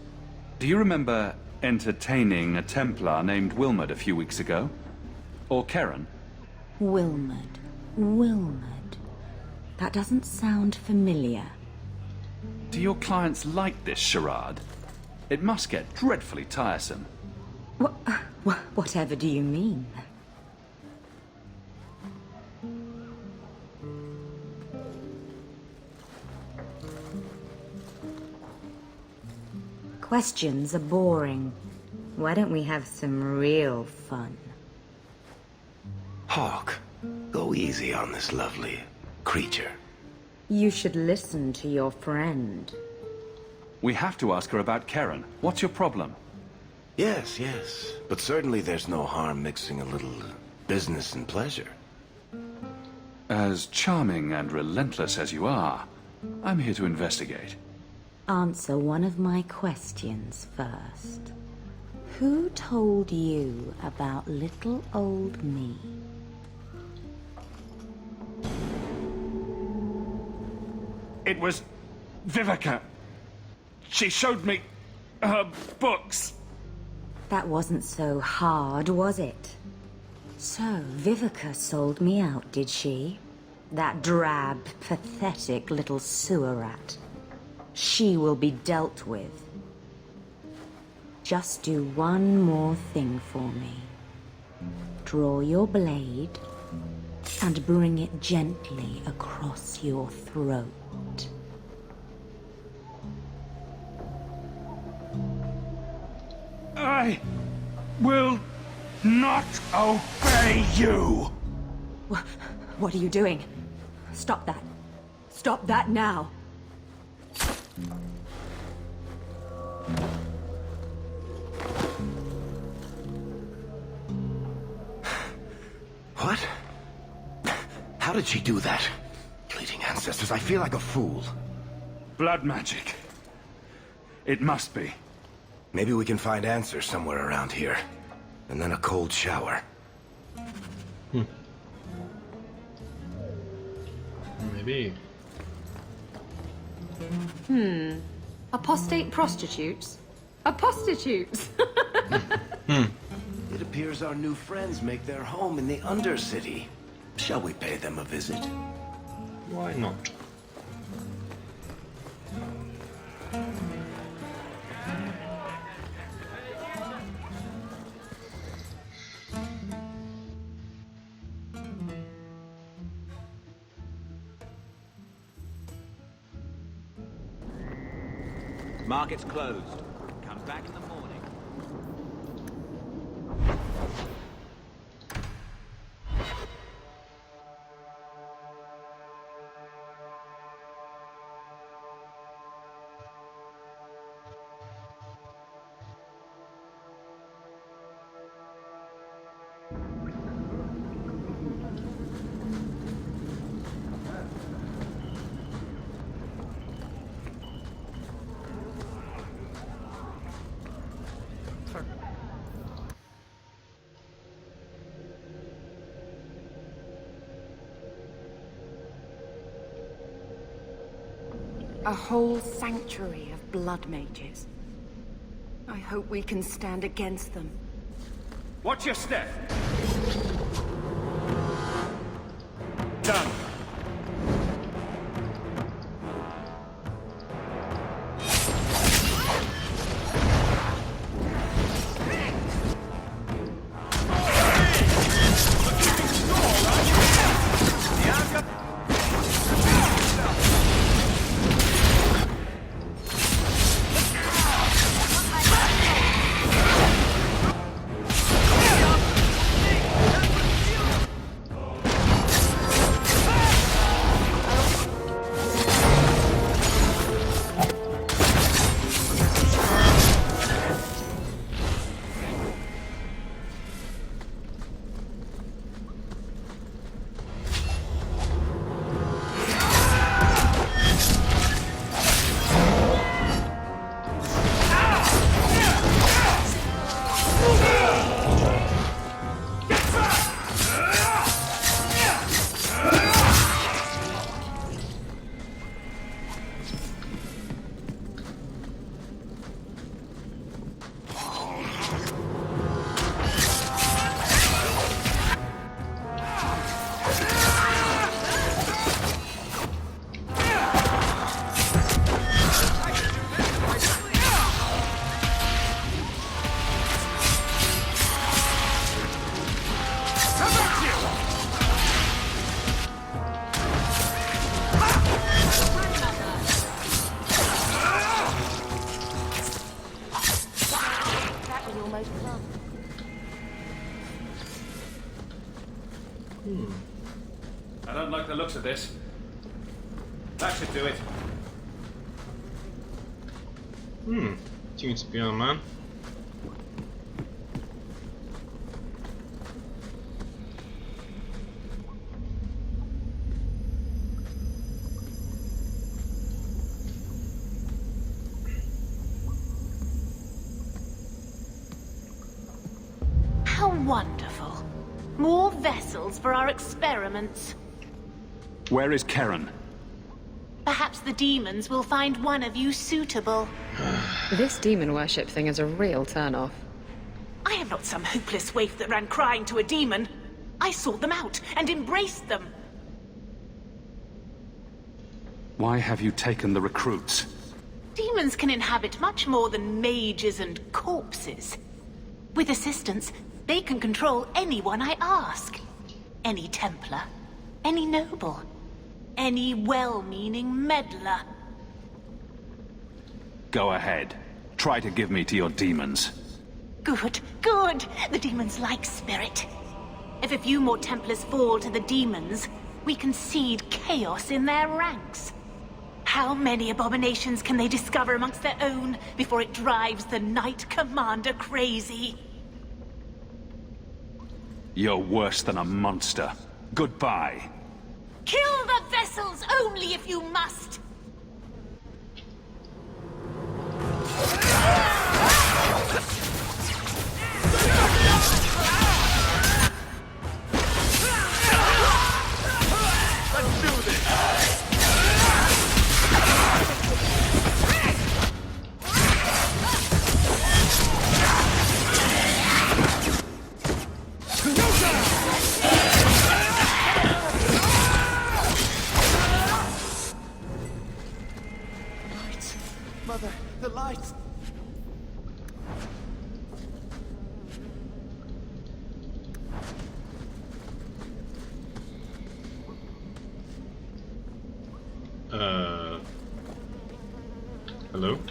Do you remember entertaining a Templar named Wilmot a few weeks ago? Or Karen?
Wilmot. Wilmot. That doesn't sound familiar.
Do your clients like this charade? It must get dreadfully tiresome.
Whatever do you mean? Questions are boring. Why don't we have some real fun?
Hawke, go easy on this lovely creature.
You should listen to your friend.
We have to ask her about Karen. What's your problem?
Yes, yes. But certainly there's no harm mixing a little business and pleasure.
As charming and relentless as you are, I'm here to investigate.
Answer one of my questions first. Who told you about little old me?
It was Vivica. She showed me her books.
That wasn't so hard, was it? So, Vivica sold me out, did she? That drab, pathetic little sewer rat. She will be dealt with. Just do one more thing for me. Draw your blade and bring it gently across your throat.
I will not obey you!
What are you doing? Stop that. Stop that now!
What? How did she do that? Bleeding ancestors, I feel like a fool.
Blood magic. It must be.
Maybe we can find answers somewhere around here. And then a cold shower.
Maybe.
Apostate prostitutes? Apostitutes!
It appears our new friends make their home in the Undercity. Shall we pay them a visit?
Why not?
Market's closed. Come back in the morning.
A whole sanctuary of blood mages. I hope we can stand against them.
Watch your step! Done.
I don't like the looks of this. That should do it.
Seems to be on, man.
How wonderful. More vessels for our experiments.
Where is Karen?
Perhaps the demons will find one of you suitable.
This demon worship thing is a real turn-off.
I am not some hopeless waif that ran crying to a demon. I sought them out and embraced them.
Why have you taken the recruits?
Demons can inhabit much more than mages and corpses. With assistance, they can control anyone I ask. Any Templar, any noble, any well-meaning meddler.
Go ahead. Try to give me to your demons.
Good, good. The demons like spirit. If a few more Templars fall to the demons, we can seed chaos in their ranks. How many abominations can they discover amongst their own before it drives the Knight Commander crazy?
You're worse than a monster. Goodbye.
Kill the vessels only if you must!
Let's do this!
Mother, the lights!
Hello? Do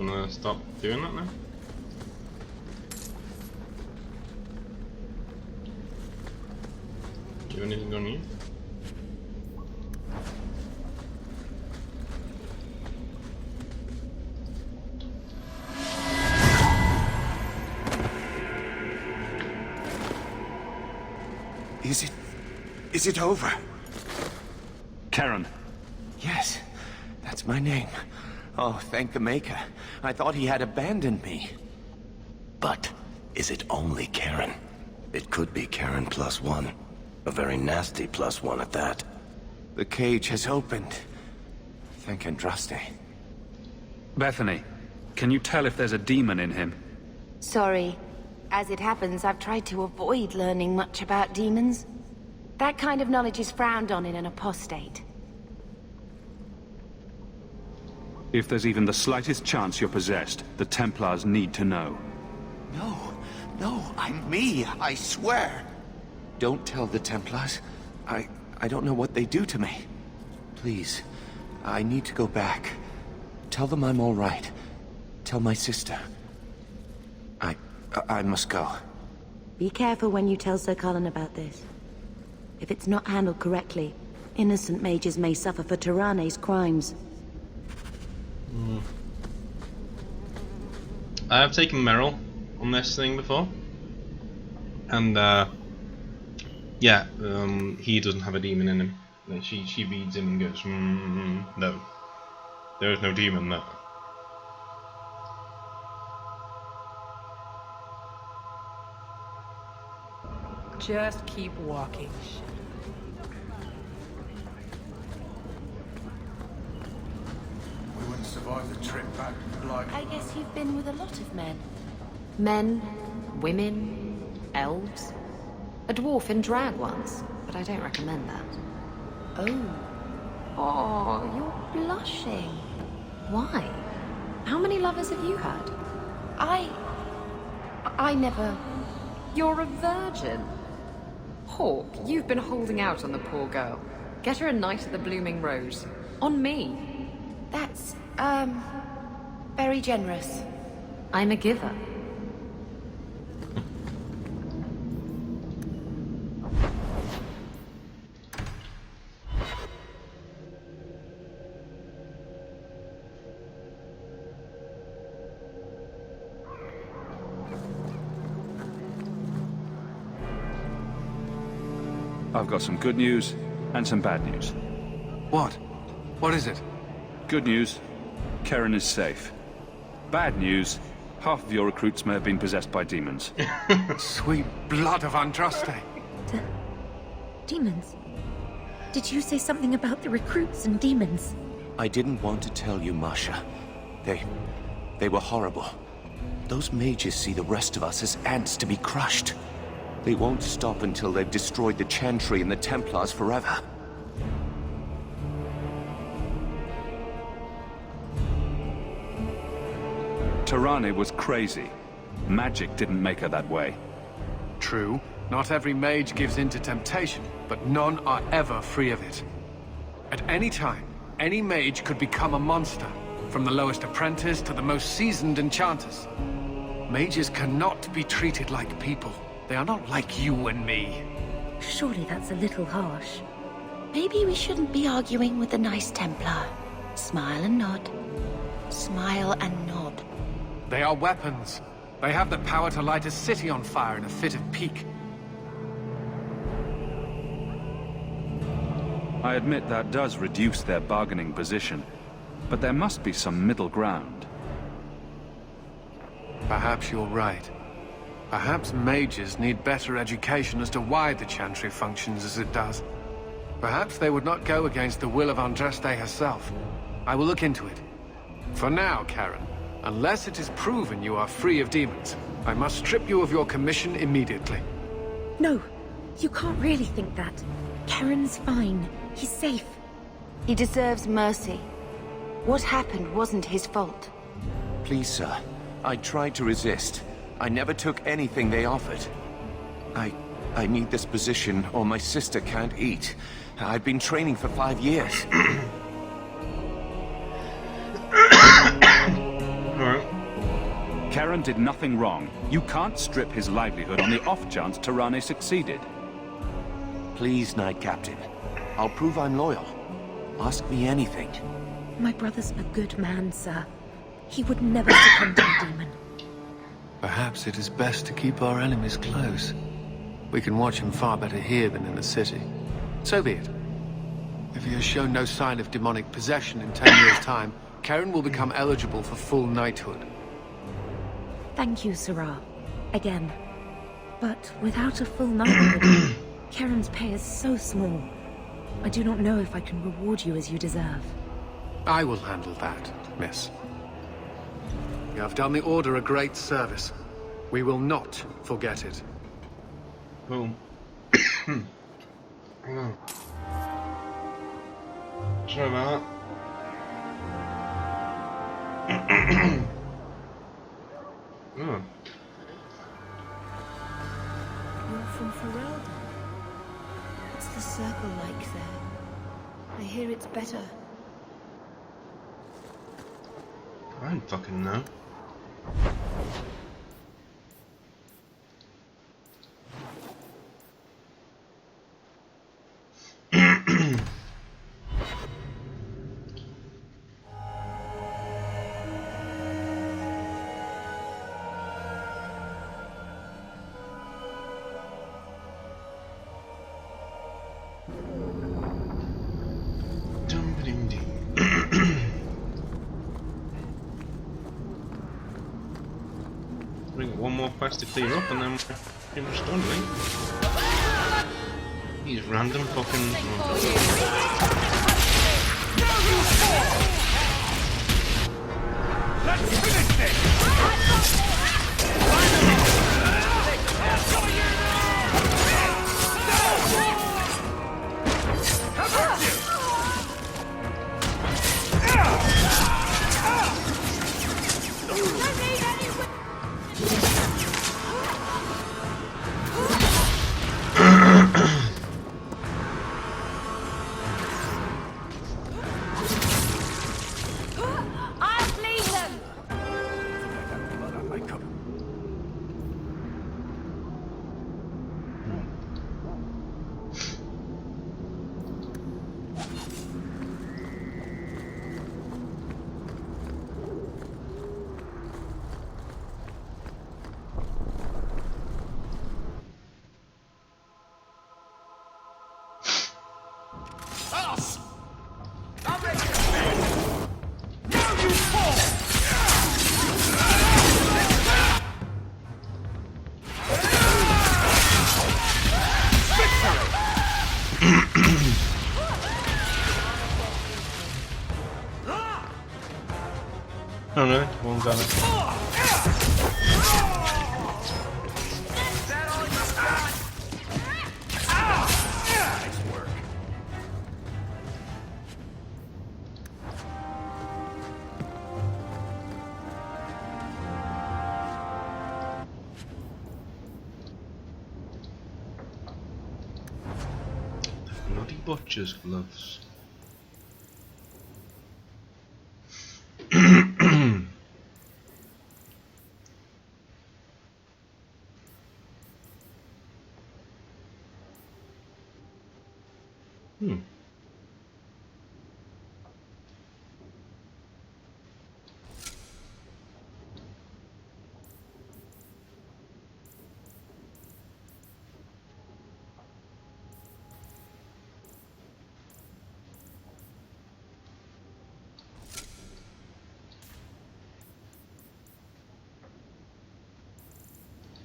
you wanna stop doing that now? Do you have anything on you?
Is it over?
Karen.
Yes, that's my name. Oh, thank the Maker. I thought he had abandoned me.
But is it only Karen? It could be Karen +1. A very nasty +1 at that.
The cage has opened. Thank Andraste.
Bethany, can you tell if there's a demon in him?
Sorry. As it happens, I've tried to avoid learning much about demons. That kind of knowledge is frowned on in an apostate.
If there's even the slightest chance you're possessed, the Templars need to know.
No, I'm me, I swear. Don't tell the Templars. I don't know what they do to me. Please, I need to go back. Tell them I'm all right. Tell my sister. I must go.
Be careful when you tell Sir Colin about this. If it's not handled correctly, innocent mages may suffer for Tyranne's crimes.
I have taken Meryl on this thing before, and yeah, he doesn't have a demon in him. Like, she reads him and goes, no, there is no demon there.
Just keep walking.
We wouldn't survive the trip back, like...
I guess you've been with a lot of men.
Men, women, elves. A dwarf in drag once, but I don't recommend that. Oh, you're blushing. Why? How many lovers have you had?
I never...
You're a virgin. Hawk, you've been holding out on the poor girl. Get her a night at the Blooming Rose. On me.
That's, very generous.
I'm a giver.
I've got some good news and some bad news.
What? What is it?
Good news, Karen is safe. Bad news, half of your recruits may have been possessed by demons.
Sweet blood of Andraste.
Demons? Did you say something about the recruits and demons?
I didn't want to tell you, Masha. They were horrible. Those mages see the rest of us as ants to be crushed. They won't stop until they've destroyed the Chantry and the Templars forever.
Tirani was crazy. Magic didn't make her that way.
True. Not every mage gives in to temptation, but none are ever free of it. At any time, any mage could become a monster, from the lowest apprentice to the most seasoned enchanters. Mages cannot be treated like people. They are not like you and me.
Surely that's a little harsh.
Maybe we shouldn't be arguing with the nice Templar. Smile and nod. Smile and nod.
They are weapons. They have the power to light a city on fire in a fit of pique.
I admit that does reduce their bargaining position, but there must be some middle ground.
Perhaps you're right. Perhaps mages need better education as to why the Chantry functions as it does. Perhaps they would not go against the will of Andraste herself. I will look into it. For now, Karen, unless it is proven you are free of demons, I must strip you of your commission immediately.
No, you can't really think that. Karen's fine. He's safe.
He deserves mercy. What happened wasn't his fault.
Please, sir. I tried to resist. I never took anything they offered. I need this position, or my sister can't eat. I've been training for 5 years.
Karen did nothing wrong. You can't strip his livelihood on the off chance Tirani succeeded.
Please, Knight Captain. I'll prove I'm loyal. Ask me anything.
My brother's a good man, sir. He would never succumb to a demon.
Perhaps it is best to keep our enemies close. We can watch him far better here than in the city. So be it. If he has shown no sign of demonic possession in 10 years' time, Karen will become eligible for full knighthood.
Thank you, Sirrah. Again. But without a full knighthood, Karen's pay is so small. I do not know if I can reward you as you deserve.
I will handle that, miss. You have done the Order a great service. We will not forget it.
Boom. Sorry about that. Oh.
You're from Ferelden. What's the circle like there? I hear it's better.
I don't fucking know. One more quest to clear up and then we're pretty much done, right? These random fucking...
Let's finish this!
Oh no, one got it. Butcher's gloves.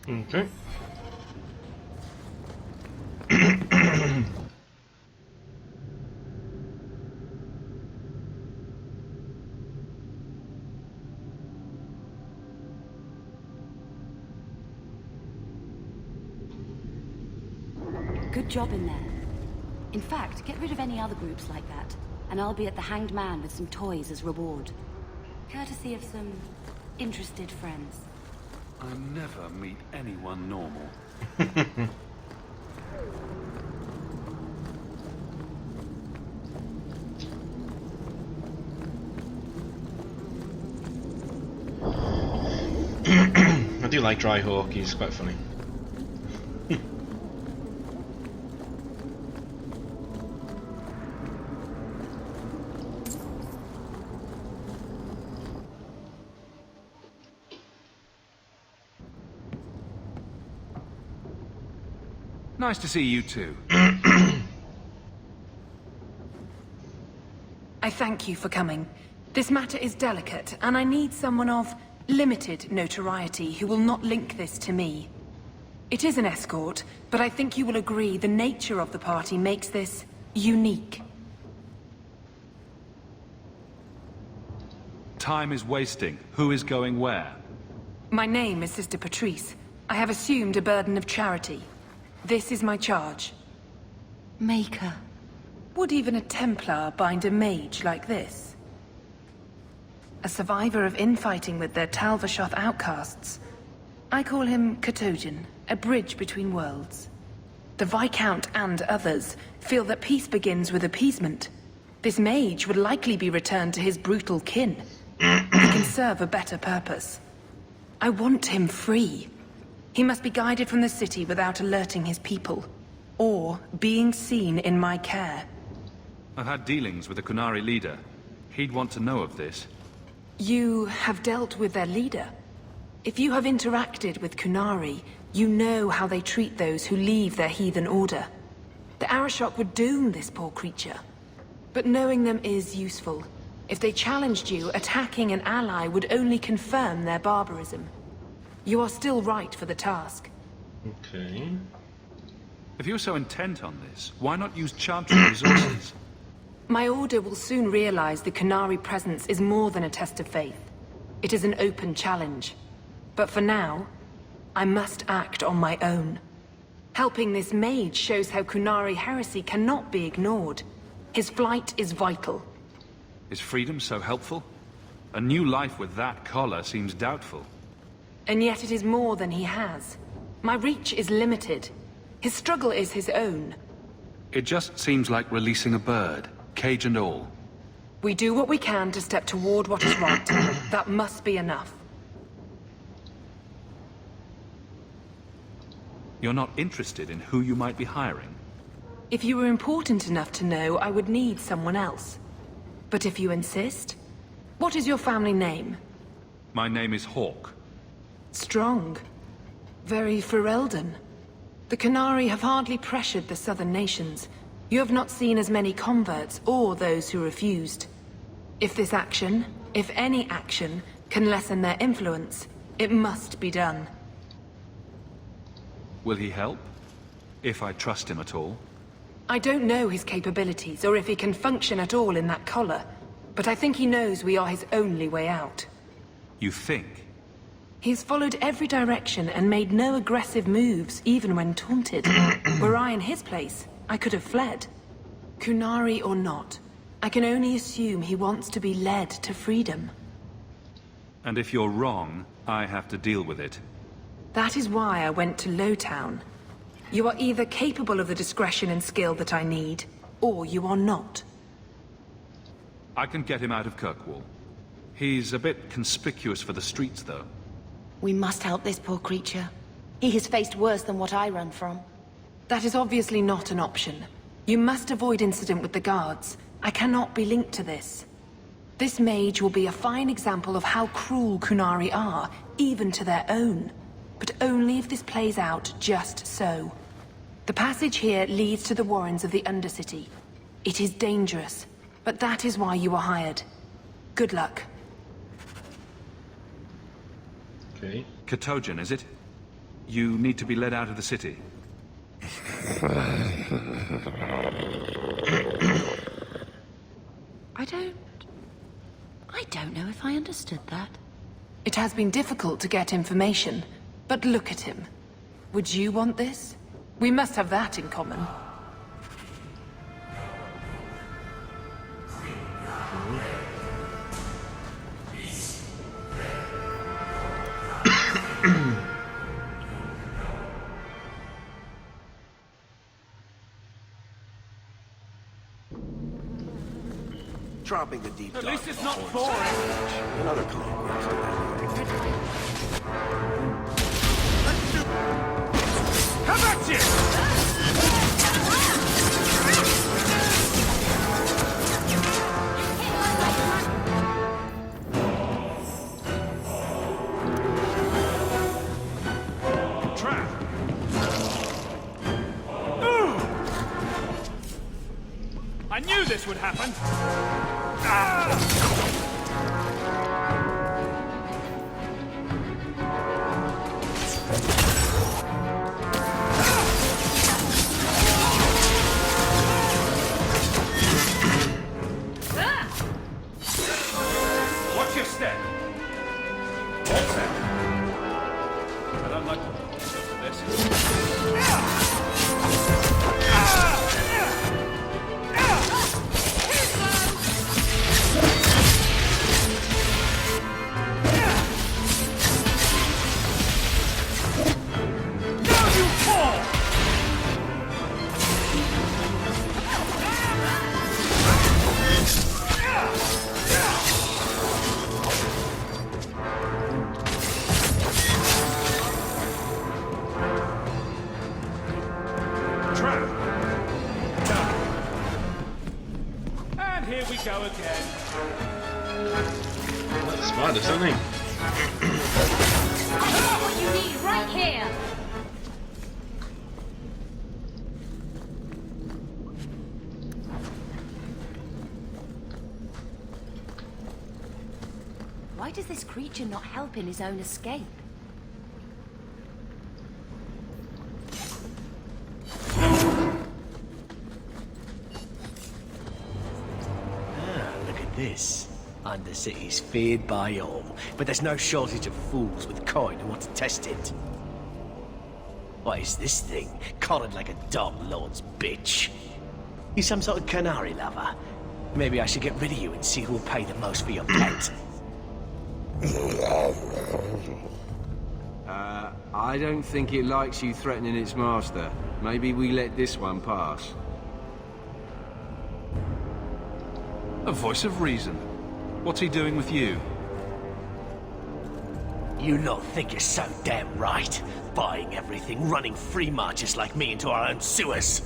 Okay.
Good job in there. In fact, get rid of any other groups like that, and I'll be at the Hanged Man with some toys as reward. Courtesy of some interested friends.
I never meet anyone normal.
I do like Dryhawk, he's quite funny.
Nice to see you too.
I thank you for coming. This matter is delicate, and I need someone of limited notoriety who will not link this to me. It is an escort, but I think you will agree the nature of the party makes this unique.
Time is wasting. Who is going where?
My name is Sister Patrice. I have assumed a burden of charity. This is my charge.
Maker.
Would even a Templar bind a mage like this? A survivor of infighting with their Tal Vashoth outcasts. I call him Katojan, a bridge between worlds. The Viscount and others feel that peace begins with appeasement. This mage would likely be returned to his brutal kin. He can serve a better purpose. I want him free. He must be guided from the city without alerting his people, or being seen in my care.
I've had dealings with the Qunari leader. He'd want to know of this.
You have dealt with their leader? If you have interacted with Qunari, you know how they treat those who leave their heathen order. The Arishok would doom this poor creature. But knowing them is useful. If they challenged you, attacking an ally would only confirm their barbarism. You are still right for the task.
Okay.
If you're so intent on this, why not use Chantry resources?
My order will soon realize the Qunari presence is more than a test of faith. It is an open challenge. But for now, I must act on my own. Helping this mage shows how Qunari heresy cannot be ignored. His flight is vital.
Is freedom so helpful? A new life with that collar seems doubtful.
And yet it is more than he has. My reach is limited. His struggle is his own.
It just seems like releasing a bird, cage and all.
We do what we can to step toward what is right. That must be enough.
You're not interested in who you might be hiring?
If you were important enough to know, I would need someone else. But if you insist, what is your family name?
My name is Hawke.
Strong. Very Ferelden. The Qunari have hardly pressured the southern nations. You have not seen as many converts or those who refused. If this action, if any action, can lessen their influence, it must be done.
Will he help? If I trust him at all?
I don't know his capabilities or if he can function at all in that collar, but I think he knows we are his only way out.
You think?
He's followed every direction and made no aggressive moves, even when taunted. Were I in his place, I could have fled. Qunari or not, I can only assume he wants to be led to freedom.
And if you're wrong, I have to deal with it.
That is why I went to Lowtown. You are either capable of the discretion and skill that I need, or you are not.
I can get him out of Kirkwall. He's a bit conspicuous for the streets, though.
We must help this poor creature. He has faced worse than what I run from.
That is obviously not an option. You must avoid incident with the guards. I cannot be linked to this. This mage will be a fine example of how cruel Qunari are, even to their own. But only if this plays out just so. The passage here leads to the warrens of the Undercity. It is dangerous, but that is why you were hired. Good luck.
Okay.
Katojan, is it? You need to be led out of the city.
I don't know if I understood that.
It has been difficult to get information, but look at him. Would you want this? We must have that in common.
Dropping a deep
At
dive.
least it's not boring.
Another client.
Come at you! Trap! I knew this would happen! Watch your step! All set. I don't like this. And here we go again.
That's smart, isn't he?
I've got what you need right here!
Why does this creature not help in his own escape?
Look at this. Undercity's feared by all, but there's no shortage of fools with coin who want to test it. What is this thing? Collared like a dog lord's bitch. You some sort of canary lover? Maybe I should get rid of you and see who will pay the most for your pet.
I don't think it likes you threatening its master. Maybe we let this one pass.
A voice of reason. What's he doing with you?
You lot think you're so damn right. Buying everything, running free marches like me into our own sewers.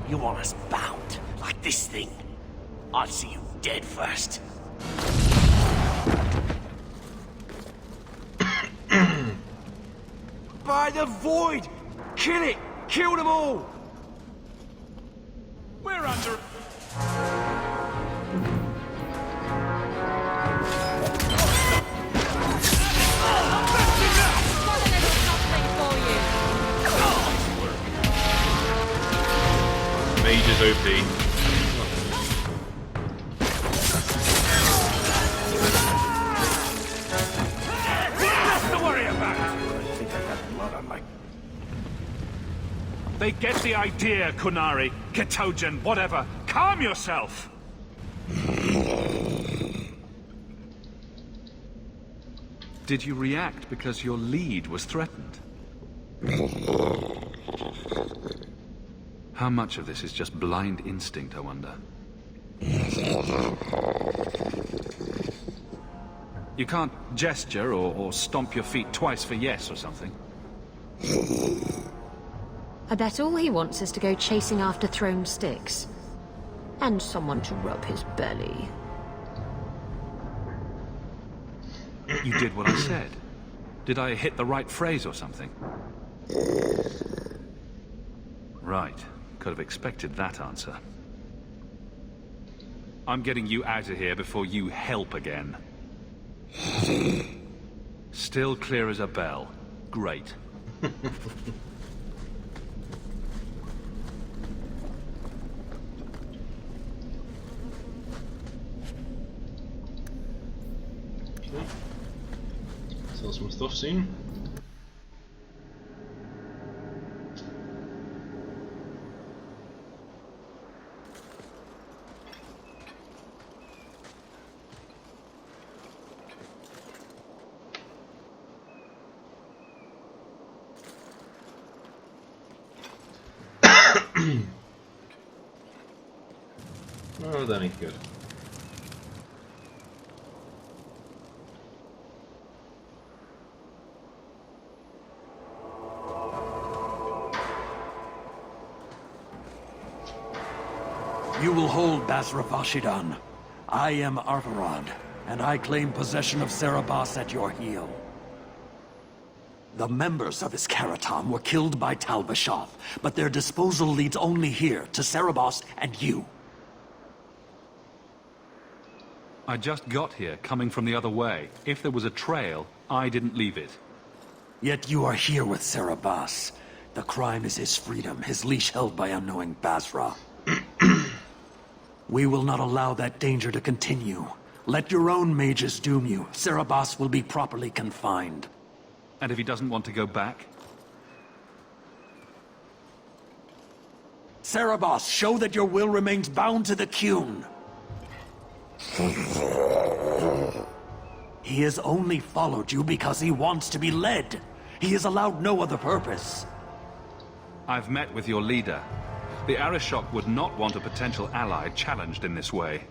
You want us bound, like this thing? I'll see you dead first.
By the void! Kill it! Kill them all!
We're under...
Mage is OP.
Nothing to worry about!
I think I got blood on my...
They get the idea, Qunari. Katojan, whatever. Calm yourself!
Did you react because your lead was threatened? How much of this is just blind instinct, I wonder? You can't gesture or stomp your feet twice for yes or something.
I bet all he wants is to go chasing after thrown sticks. And someone to rub his belly.
You did what I said. Did I hit the right phrase or something? Right. Could have expected that answer. I'm getting you out of here before you help again. Still clear as a bell. Great.
Sell some stuff soon. Oh, that ain't good.
You will hold Basra Vashidan. I am Arvarad, and I claim possession of Serabas at your heel. The members of Iskaratam were killed by Tal Vashoth, but their disposal leads only here, to Serabas and you.
I just got here, coming from the other way. If there was a trail, I didn't leave it.
Yet you are here with Serabas. The crime is his freedom, his leash held by unknowing Basra. We will not allow that danger to continue. Let your own mages doom you. Serabas will be properly confined.
And if he doesn't want to go back?
Serabas, show that your will remains bound to the Qun. He has only followed you because he wants to be led. He has allowed no other purpose.
I've met with your leader. The Arishok would not want a potential ally challenged in this way.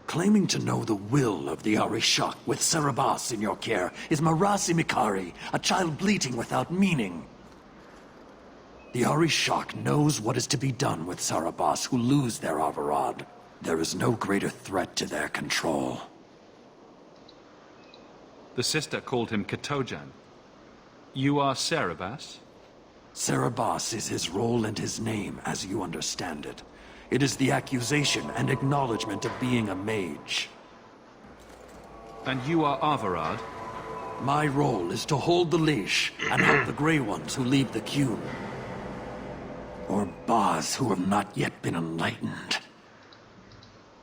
Claiming to know the will of the Arishok with Serabas in your care is Marasi Mikari, a child bleating without meaning. The Arishok knows what is to be done with Serabas who lose their Arvarad. There is no greater threat to their control.
The sister called him Katojan. You are Serabas?
Serabas is his role and his name, as you understand it. It is the accusation and acknowledgement of being a mage.
And you are Arvarad?
My role is to hold the leash and help the Grey Ones who leave the Qun. Or Baz who have not yet been enlightened.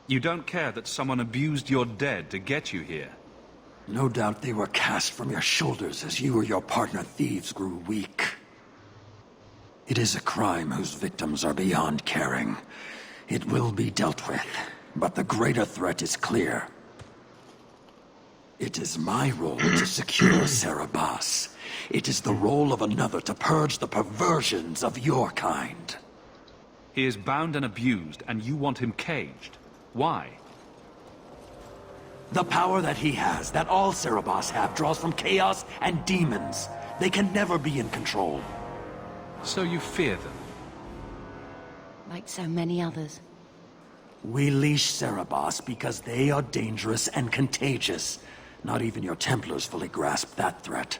You don't care that someone abused your dead to get you here?
No doubt they were cast from your shoulders as you or your partner thieves grew weak. It is a crime whose victims are beyond caring. It will be dealt with, but the greater threat is clear. It is my role to secure Serabas. It is the role of another to purge the perversions of your kind.
He is bound and abused, and you want him caged. Why?
The power that he has, that all Serabas have, draws from chaos and demons. They can never be in control.
So you fear them?
Like so many others.
We leash Serabas because they are dangerous and contagious. Not even your Templars fully grasp that threat.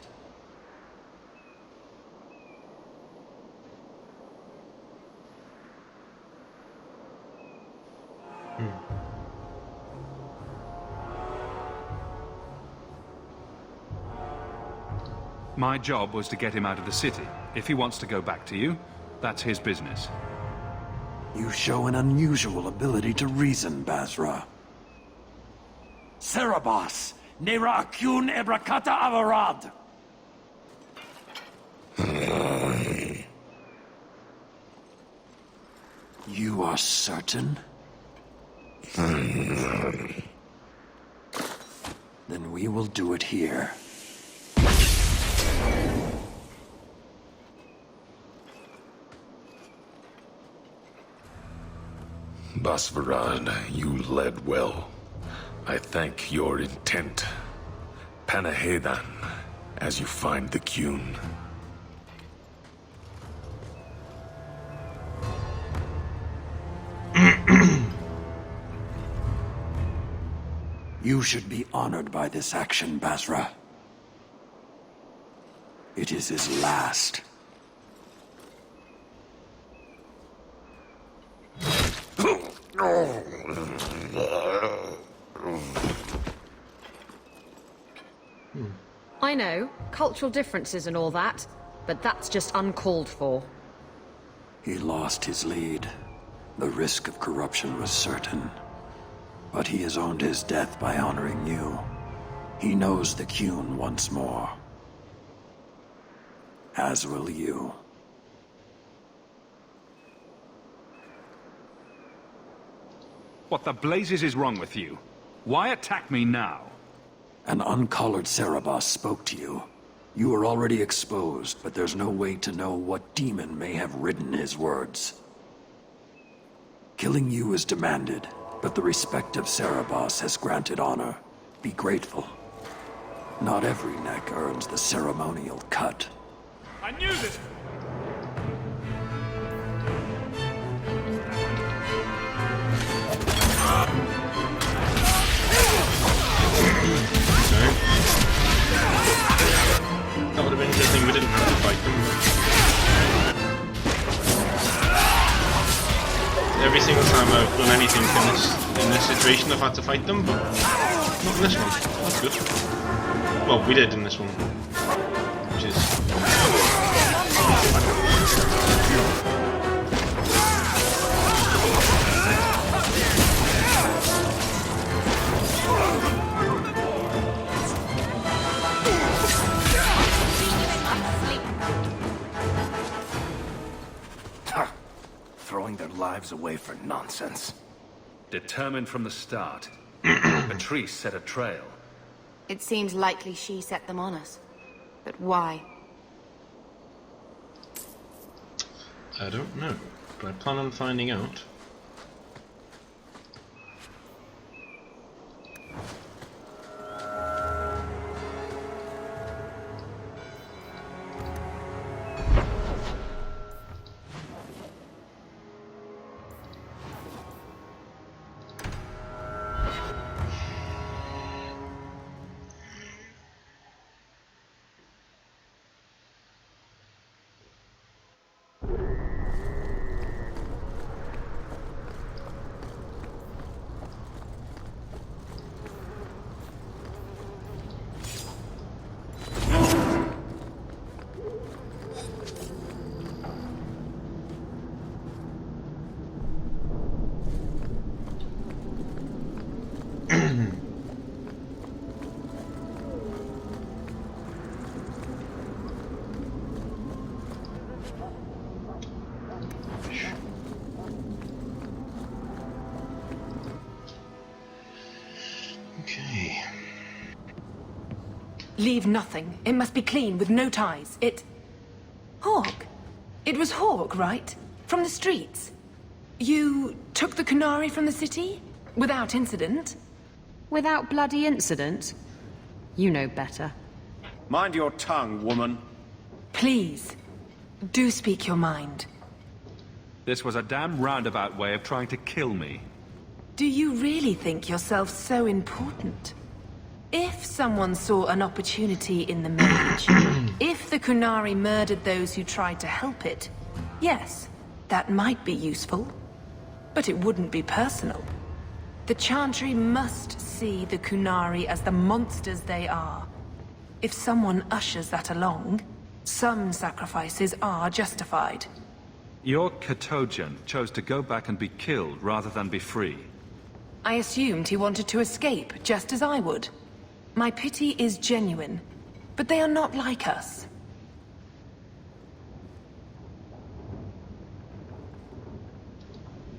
My job was to get him out of the city. If he wants to go back to you, that's his business.
You show an unusual ability to reason, Basra. Serabas! Nera Qun Ebrakata Avarad! You are certain? Then we will do it here.
Basvarad, you led well. I thank your intent. Panahedan, as you find the Qun.
You should be honored by this action, Basra. It is his last.
I know, cultural differences and all that, but that's just uncalled for.
He lost his lead. The risk of corruption was certain. But he has earned his death by honoring you. He knows the Qun once more. As will you.
What the blazes is wrong with you? Why attack me now?
An uncollared Cerebos spoke to you. You are already exposed, but there's no way to know what demon may have written his words. Killing you is demanded, but the respect of Cerebos has granted honor. Be grateful. Not every neck earns the ceremonial cut.
I knew this!
That would have been a good thing we didn't have to fight them. Every single time I've done anything in this situation I've had to fight them, but not in this one. That's good. Well, we did in this one. Which is...
Throwing their lives away for nonsense. Determined from the start. Patrice set a trail.
It seems likely she set them on us. But why?
I don't know, but I plan on finding out. Okay.
Leave nothing. It must be clean, with no ties. Hawk. It was Hawk, right? From the streets. You took the Qunari from the city? Without incident?
Without bloody incident? You know better.
Mind your tongue, woman.
Please, do speak your mind.
This was a damn roundabout way of trying to kill me.
Do you really think yourself so important? If someone saw an opportunity in the mage, if the Qunari murdered those who tried to help it, yes, that might be useful. But it wouldn't be personal. The Chantry must see the Qunari as the monsters they are. If someone ushers that along, some sacrifices are justified.
Your Katojan chose to go back and be killed rather than be free.
I assumed he wanted to escape, just as I would. My pity is genuine, but they are not like us.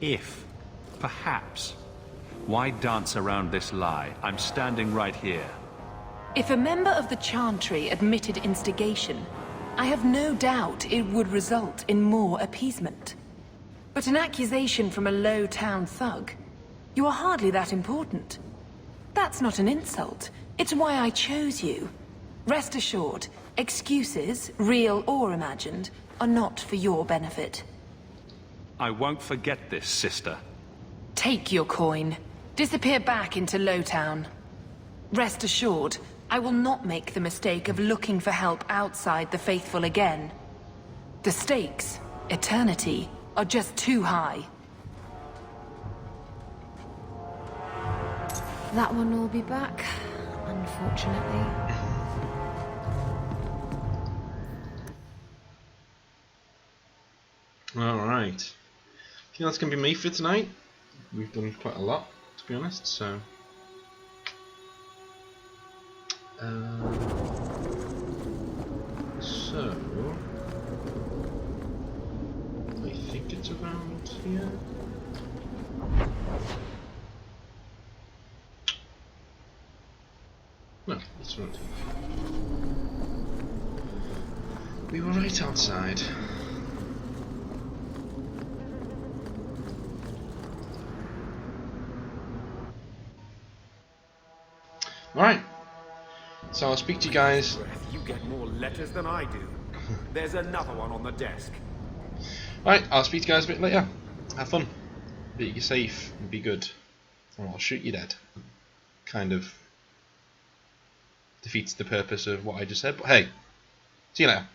If, perhaps, why dance around this lie? I'm standing right here.
If a member of the Chantry admitted instigation, I have no doubt it would result in more appeasement. But an accusation from a low-town thug? You are hardly that important. That's not an insult. It's why I chose you. Rest assured, excuses, real or imagined, are not for your benefit.
I won't forget this, sister.
Take your coin. Disappear back into Lowtown. Rest assured, I will not make the mistake of looking for help outside the Faithful again. The stakes, eternity, are just too high.
That one will be back, unfortunately.
Alright. I think that's going to be me for tonight. We've done quite a lot, to be honest, so... I think it's around here. No, it's around here. We were right outside. Alright, so I'll speak to you guys.
You get more letters than I do. There's another one on the desk.
Alright, I'll speak to you guys a bit later. Have fun. Be safe and be good. Or I'll shoot you dead. Kind of defeats the purpose of what I just said, but hey, see you later.